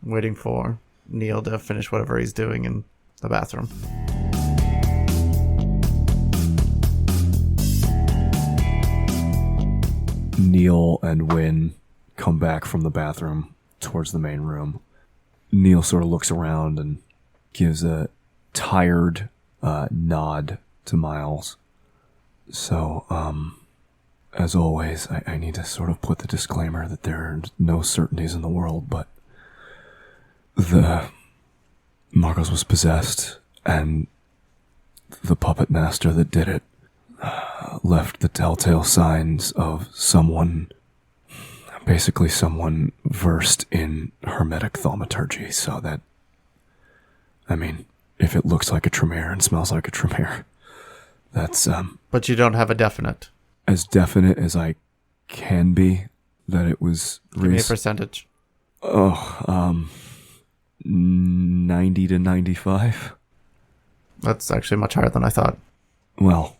waiting for Neil to finish whatever he's doing in the bathroom. Neil and Wynn come back from the bathroom towards the main room. Neil sort of looks around and gives a tired nod to Miles. So, as always, I need to sort of put the disclaimer that there are no certainties in the world, but Marcos was possessed, and the puppet master that did it left the telltale signs of someone versed in hermetic thaumaturgy, so that, I mean, if it looks like a Tremere and smells like a Tremere, that's, But you don't have a definite. as definite as I can be that it was Give me a Reese. percentage. 90 to 95. That's actually much higher than I thought. Well,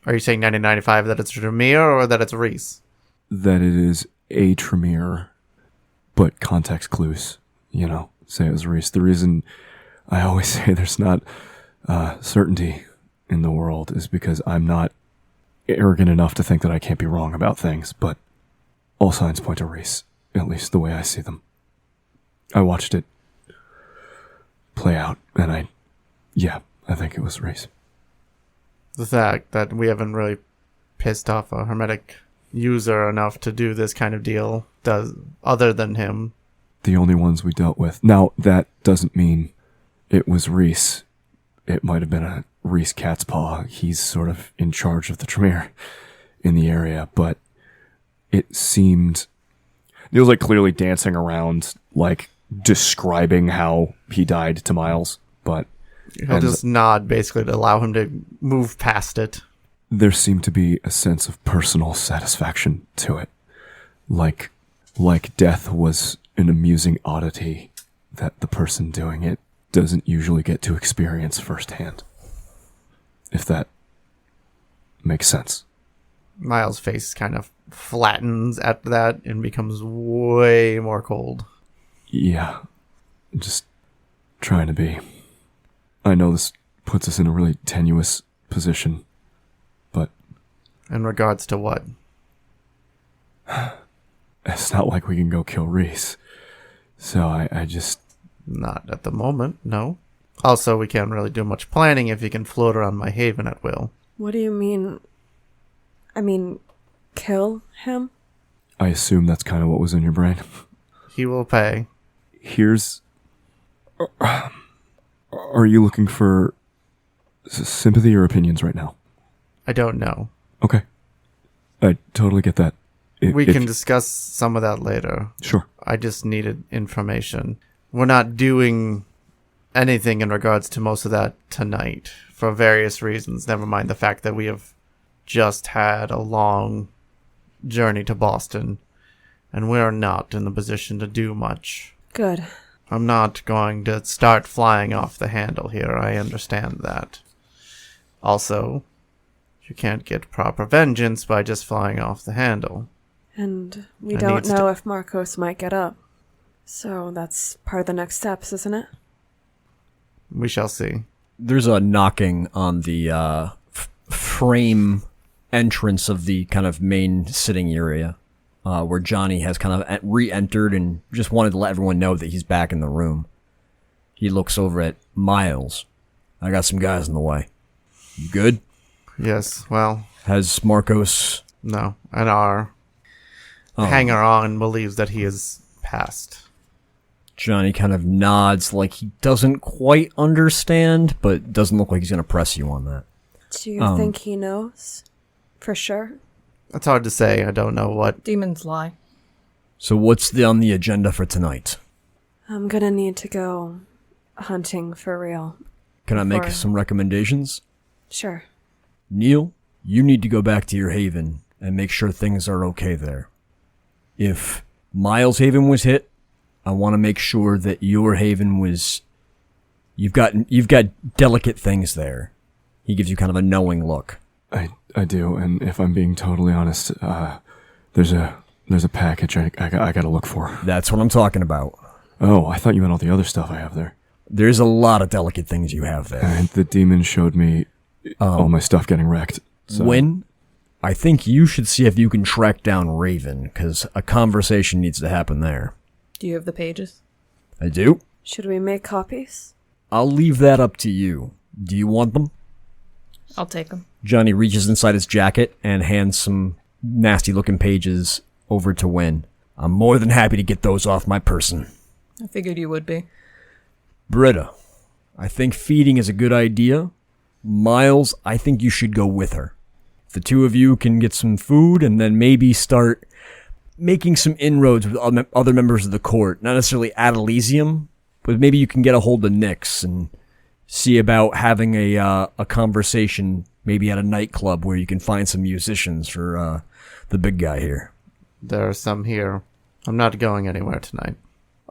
Are you saying 90-95 that it's Tremere or that it's Reese? that it is a Tremere, but context clues, say it was Reese. The reason I always say there's not certainty in the world is because I'm not arrogant enough to think that I can't be wrong about things, but all signs point to Reese, at least the way I see them. I watched it play out, and I think it was Reese. The fact that we haven't really pissed off a hermetic user enough to do this kind of deal does, other than him. The only ones we dealt with. Now, that doesn't mean it was Reese. It might have been a Reese Catspaw. He's sort of in charge of the Tremere in the area, but it seemed... Neil's clearly dancing around, describing how he died to Miles, but... He'll just nod, basically, to allow him to move past it. There seemed to be a sense of personal satisfaction to it. Like death was an amusing oddity that the person doing it doesn't usually get to experience firsthand. If that makes sense. Miles' face kind of flattens at that and becomes way more cold. Yeah. Just trying to be. I know this puts us in a really tenuous position, but... In regards to what? It's not like we can go kill Reese. So I just... Not at the moment, no. Also, we can't really do much planning if you can float around my haven at will. What do you mean? I mean, kill him? I assume that's kind of what was in your brain. He will pay. Here's... Are you looking for sympathy or opinions right now? I don't know. Okay. I totally get that. We can discuss some of that later. Sure. I just needed information. We're not doing anything in regards to most of that tonight for various reasons. Never mind the fact that we have just had a long journey to Boston, and we're not in the position to do much. Good. I'm not going to start flying off the handle here. I understand that. Also, you can't get proper vengeance by just flying off the handle. And we It don't needs know to- if Marcos might get up. So that's part of the next steps, isn't it? We shall see. There's a knocking on the frame entrance of the kind of main sitting area, where Johnny has kind of re-entered and just wanted to let everyone know that he's back in the room. He looks over at Miles. I got some guys in the way. You good? Yes, well, Has Marcos... no. And our hanger-on believes that he is passed. Johnny kind of nods like he doesn't quite understand, but doesn't look like he's going to press you on that. Do you think he knows? For sure? It's hard to say. I don't know what. Demons lie. So what's on the agenda for tonight? I'm gonna need to go hunting for real. Can I make Before- some recommendations? Sure. Neil, you need to go back to your haven and make sure things are okay there. If Miles' haven was hit, I want to make sure that your haven was... You've got delicate things there. He gives you kind of a knowing look. I do, and if I'm being totally honest, there's a package I gotta look for. That's what I'm talking about. Oh, I thought you meant all the other stuff I have there. There's a lot of delicate things you have there. And the demon showed me all my stuff getting wrecked. So. Wynn, I think you should see if you can track down Raven, because a conversation needs to happen there. Do you have the pages? I do. Should we make copies? I'll leave that up to you. Do you want them? I'll take them. Johnny reaches inside his jacket and hands some nasty-looking pages over to Wynn. I'm more than happy to get those off my person. I figured you would be. Britta, I think feeding is a good idea. Miles, I think you should go with her. If the two of you can get some food and then maybe start making some inroads with other members of the court, not necessarily ad Elysium, but maybe you can get a hold of Nyx and see about having a conversation maybe at a nightclub where you can find some musicians for the big guy here. There are some here. I'm not going anywhere tonight.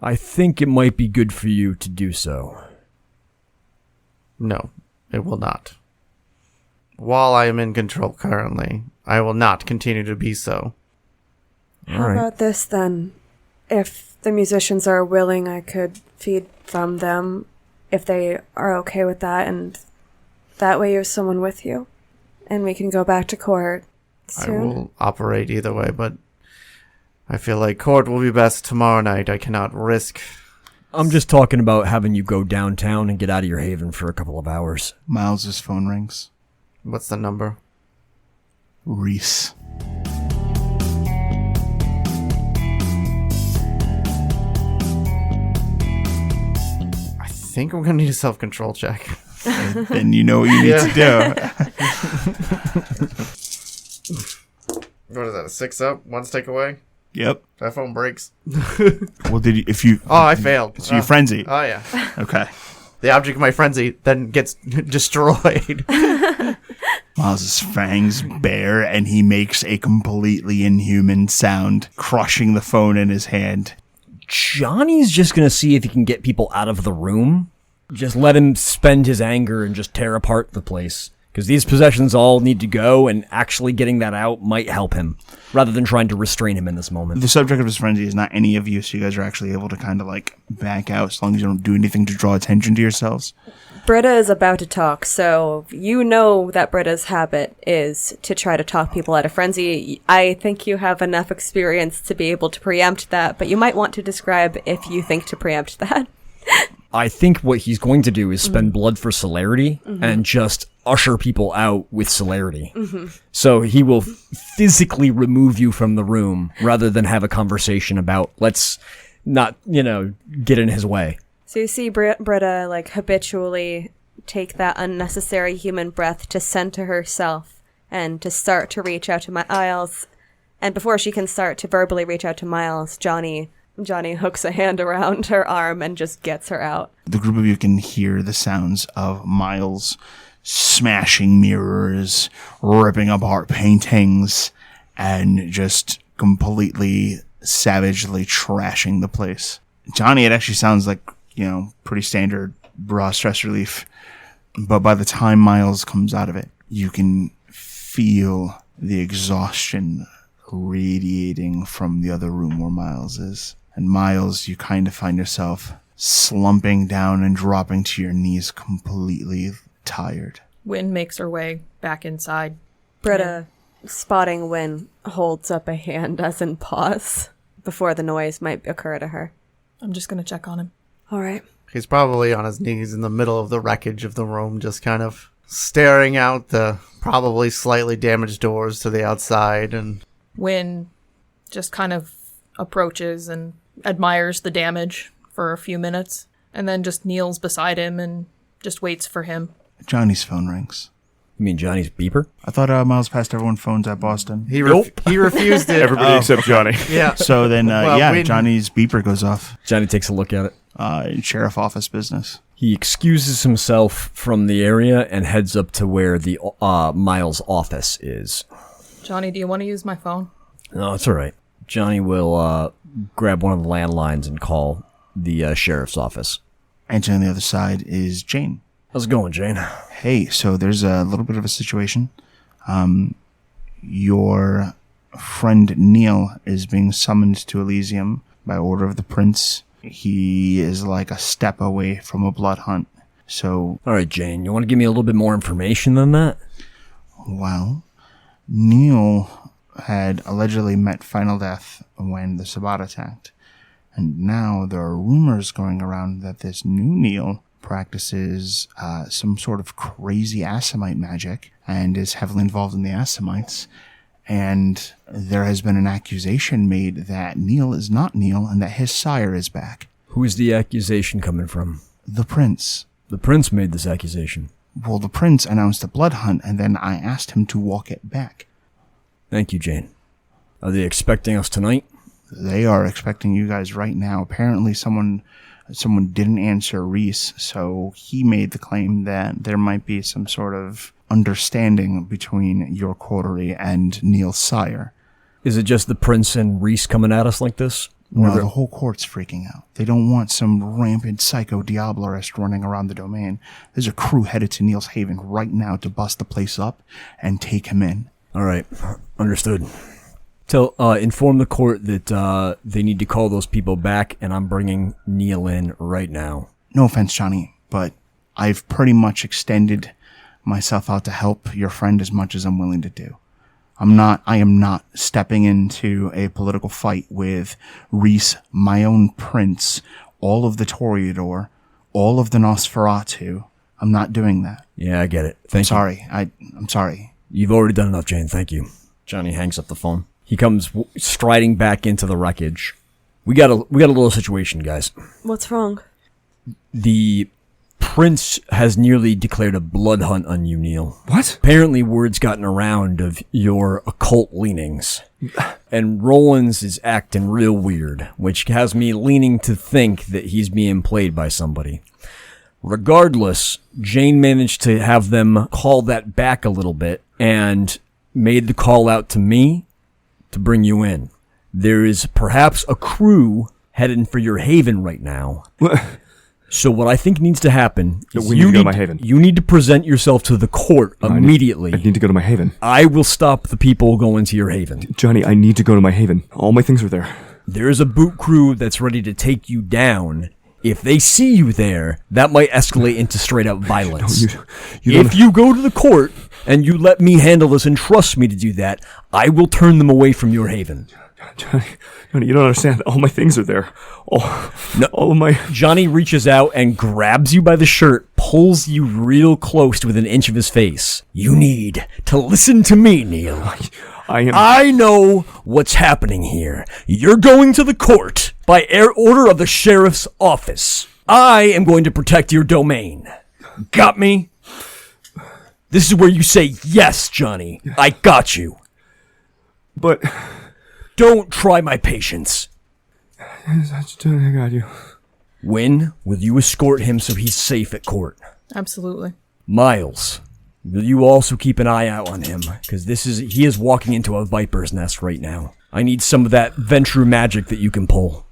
I think it might be good for you to do so. No, it will not. While I am in control currently, I will not continue to be so. How All right. about this then? If the musicians are willing, I could feed from them if they are okay with that, and that way you have someone with you. And we can go back to court soon. I will operate either way, but I feel like court will be best tomorrow night. I cannot risk. I'm just talking about having you go downtown and get out of your haven for a couple of hours. Miles's phone rings. What's the number? Reese. I think I'm going to need a self-control check. Then you know what you need to do. What is that, a 6 up, 1 stick away? Yep. That phone breaks. Well, if you... Oh, I failed. So you frenzy. Oh, yeah. Okay. The object of my frenzy then gets destroyed. Miles's fangs bare, and he makes a completely inhuman sound, crushing the phone in his hand. Johnny's just going to see if he can get people out of the room. Just let him spend his anger and just tear apart the place. Because these possessions all need to go, and actually getting that out might help him, rather than trying to restrain him in this moment. The subject of his frenzy is not any of you, so you guys are actually able to kind of like back out as long as you don't do anything to draw attention to yourselves. Britta is about to talk, so you know that Britta's habit is to try to talk people out of frenzy. I think you have enough experience to be able to preempt that, but you might want to describe if you think to preempt that. I think what he's going to do is spend blood for celerity and just usher people out with celerity. So he will physically remove you from the room rather than have a conversation about, let's not, get in his way. So you see Britta, like, habitually take that unnecessary human breath to center herself and to start to reach out to Miles. And before she can start to verbally reach out to Miles, Johnny hooks a hand around her arm and just gets her out. The group of you can hear the sounds of Miles smashing mirrors, ripping apart paintings, and just completely savagely trashing the place. Johnny, it actually sounds like, pretty standard raw stress relief. But by the time Miles comes out of it, you can feel the exhaustion radiating from the other room where Miles is. And Miles, you kind of find yourself slumping down and dropping to your knees, completely tired. Wynn makes her way back inside. Britta, spotting Wynn, holds up a hand as in pause before the noise might occur to her. I'm just going to check on him. All right. He's probably on his knees in the middle of the wreckage of the room, just kind of staring out the probably slightly damaged doors to the outside. And Wynn just kind of approaches and admires the damage for a few minutes, and then just kneels beside him and just waits for him. Johnny's phone rings. You mean Johnny's beeper? I thought Miles passed everyone's phones at Boston. he refused it. Everybody except Johnny. Yeah. So then, Well, Johnny's beeper goes off. Johnny takes a look at it. Sheriff office business. He excuses himself from the area and heads up to where the Miles' office is. Johnny, do you want to use my phone? No, it's all right. Johnny will grab one of the landlines and call the sheriff's office. Answering on the other side is Jane. How's it going, Jane? Hey, so there's a little bit of a situation. Your friend Neil is being summoned to Elysium by order of the prince. He is like a step away from a blood hunt. So, All right, Jane, you want to give me a little bit more information than that? well, Neil had allegedly met final death when the Sabbat attacked. And now there are rumors going around that this new Neil practices some sort of crazy Assamite magic and is heavily involved in the Assamites. And there has been an accusation made that Neil is not Neil and that his sire is back. Who's the accusation coming from? The prince. The prince made this accusation. Well, the prince announced a blood hunt, and then I asked him to walk it back. Thank you, Jane. Are they expecting us tonight? They are expecting you guys right now. Apparently someone didn't answer Reese, so he made the claim that there might be some sort of understanding between your coterie and Neil's sire. Is it just the prince and Reese coming at us like this? No, the whole court's freaking out. They don't want some rampant psycho Diablerist running around the domain. There's a crew headed to Neil's Haven right now to bust the place up and take him in. All right, understood. Inform the court that they need to call those people back, and I'm bringing Neil in right now. No offense, Johnny, but I've pretty much extended myself out to help your friend as much as I'm willing to do. I am not stepping into a political fight with Reese, my own prince, all of the Toreador, all of the Nosferatu. I'm not doing that. Yeah, I get it. I'm sorry. I'm sorry. You've already done enough, Jane. Thank you. Johnny hangs up the phone. He comes striding back into the wreckage. We got a little situation, guys. What's wrong? The prince has nearly declared a blood hunt on you, Neil. What? Apparently word's gotten around of your occult leanings. And Rollins is acting real weird, which has me leaning to think that he's being played by somebody. Regardless, Jane managed to have them call that back a little bit and made the call out to me to bring you in. There is perhaps a crew heading for your haven right now. So what I think needs to happen is We need to go to my haven. You need to present yourself to the court immediately. I need to go to my haven. I will stop the people going to your haven. Johnny, I need to go to my haven. All my things are there. There is a boot crew that's ready to take you down. If they see you there, that might escalate into straight up violence. If you go to the court and you let me handle this and trust me to do that, I will turn them away from your haven. Johnny, you don't understand. All my things are there. All of my... Johnny reaches out and grabs you by the shirt, pulls you real close to within an inch of his face. You need to listen to me, Neil. I know what's happening here. You're going to the court by order of the sheriff's office. I am going to protect your domain. Got me? This is where you say, yes, Johnny, I got you. But... Don't try my patience. I got you. Wynn, will you escort him so he's safe at court? Absolutely. Miles, will you also keep an eye out on him? Because he is walking into a viper's nest right now. I need some of that Ventru magic that you can pull.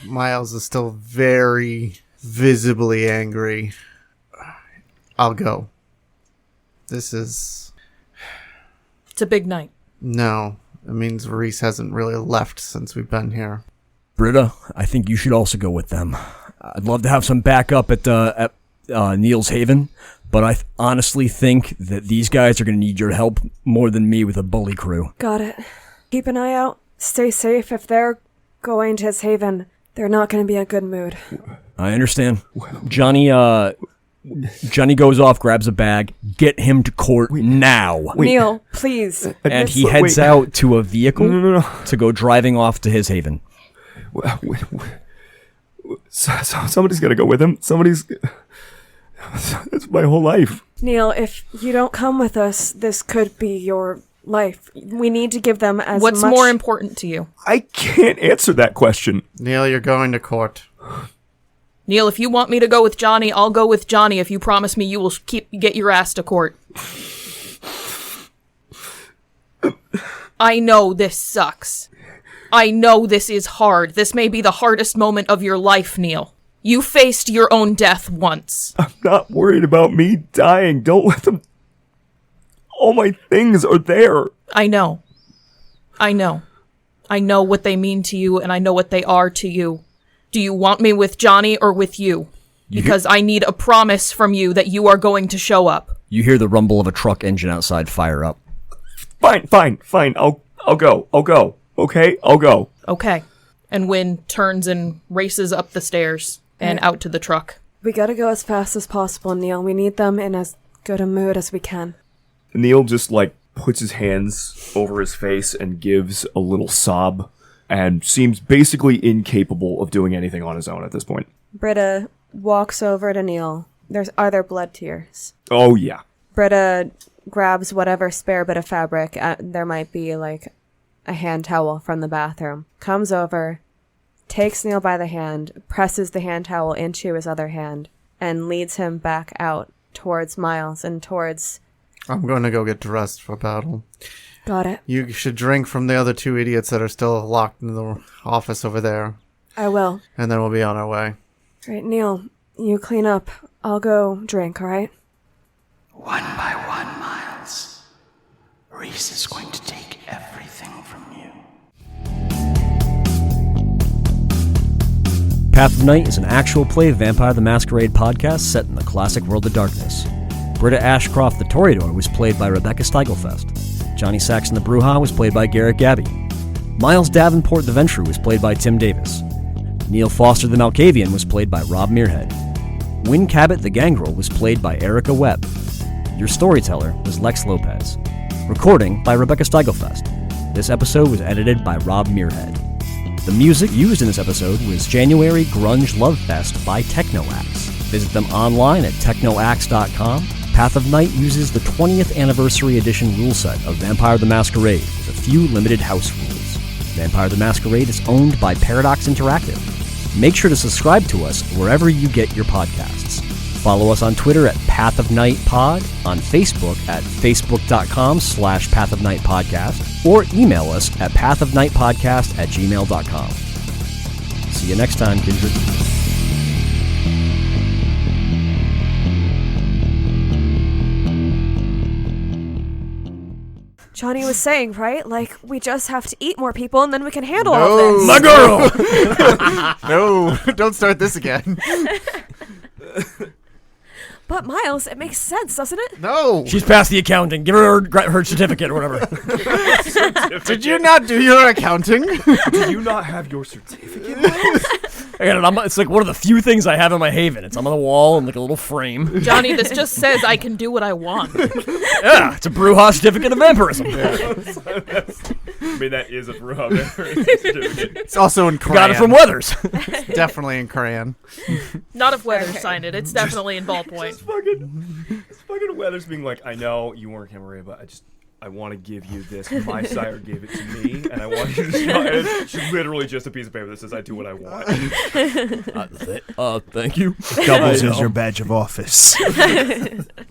Miles is still very visibly angry. I'll go. It's a big night. No. It means Reese hasn't really left since we've been here. Britta, I think you should also go with them. I'd love to have some backup at Neil's Haven, but I honestly think that these guys are going to need your help more than me with a bully crew. Got it. Keep an eye out. Stay safe. If they're going to his haven, they're not going to be in a good mood. I understand. Johnny goes off, grabs a bag. Get him to court now. Neil, please. And he heads out to a vehicle to go driving off to his haven. Somebody's got to go with him. It's my whole life. Neil, if you don't come with us, this could be your life. We need to give them as much... What's more important to you? I can't answer that question. Neil, you're going to court. Neil, if you want me to go with Johnny, I'll go with Johnny if you promise me you will get your ass to court. I know this sucks. I know this is hard. This may be the hardest moment of your life, Neil. You faced your own death once. I'm not worried about me dying. Don't let them... All my things are there. I know. I know what they mean to you, and I know what they are to you. Do you want me with Johnny or with you? Because I need a promise from you that you are going to show up. You hear the rumble of a truck engine outside fire up. Fine. I'll go. Okay, I'll go. Okay. And Wynn turns and races up the stairs and out to the truck. We gotta go as fast as possible, Neil. We need them in as good a mood as we can. Neil just, puts his hands over his face and gives a little sob and seems basically incapable of doing anything on his own at this point. Britta walks over to Neil. Are there blood tears? Oh, yeah. Britta grabs whatever spare bit of fabric. There might be, a hand towel from the bathroom. Comes over, takes Neil by the hand, presses the hand towel into his other hand, and leads him back out towards Miles and towards... I'm going to go get dressed for battle. Got it. You should drink from the other two idiots that are still locked in the office over there. I will. And then we'll be on our way. Right, Neil, you clean up. I'll go drink, all right? One by one, Miles. Reese is going to take everything from you. Path of Night is an actual play Vampire the Masquerade podcast set in the classic world of darkness. Britta Ashcroft the Toreador was played by Rebecca Steigelfest. Johnny Saxon the Bruja was played by Garrett Gabbey. Miles Davenport the Ventru was played by Tim Davis. Neil Foster the Malkavian was played by Rob Muirhead. Wynn Cabot the Gangrel was played by Erika Webb. Your storyteller was Lex Lopez. Recording by Rebecca Steigelfest. This episode was edited by Rob Muirhead. The music used in this episode was January Grunge Love Fest by Technoaxe. Visit them online at technoaxe.com. Path of Night uses the 20th anniversary edition rule set of Vampire the Masquerade with a few limited house rules. Vampire the Masquerade is owned by Paradox Interactive. Make sure to subscribe to us wherever you get your podcasts. Follow us on Twitter at Path of Night Pod, on Facebook at facebook.com/Path of Night Podcast, or email us at pathofnightpodcast@gmail.com. See you next time, Kindred. Johnny was saying, right? We just have to eat more people and then we can handle all this. My girl! No, don't start this again. But Miles, it makes sense, doesn't it? No! She's past the accounting. Give her her certificate or whatever. Did you not do your accounting? Do you not have your certificate, Miles? I got it. It's like one of the few things I have in my haven. It's on the wall in like a little frame. Johnny, this just says I can do what I want. Yeah, it's a Brujah certificate of vampirism. I mean, that is a Brujah certificate. It's also in crayon. Got it from Weathers. Definitely in crayon. Not if Weather signed it. It's definitely in ballpoint. It's fucking Weathers being like, I know you weren't Camarilla, but I want to give you this. My sire gave it to me, and I want you to sign it. It's literally just a piece of paper that says I do what I want. Thank you. Doubles as your badge of office.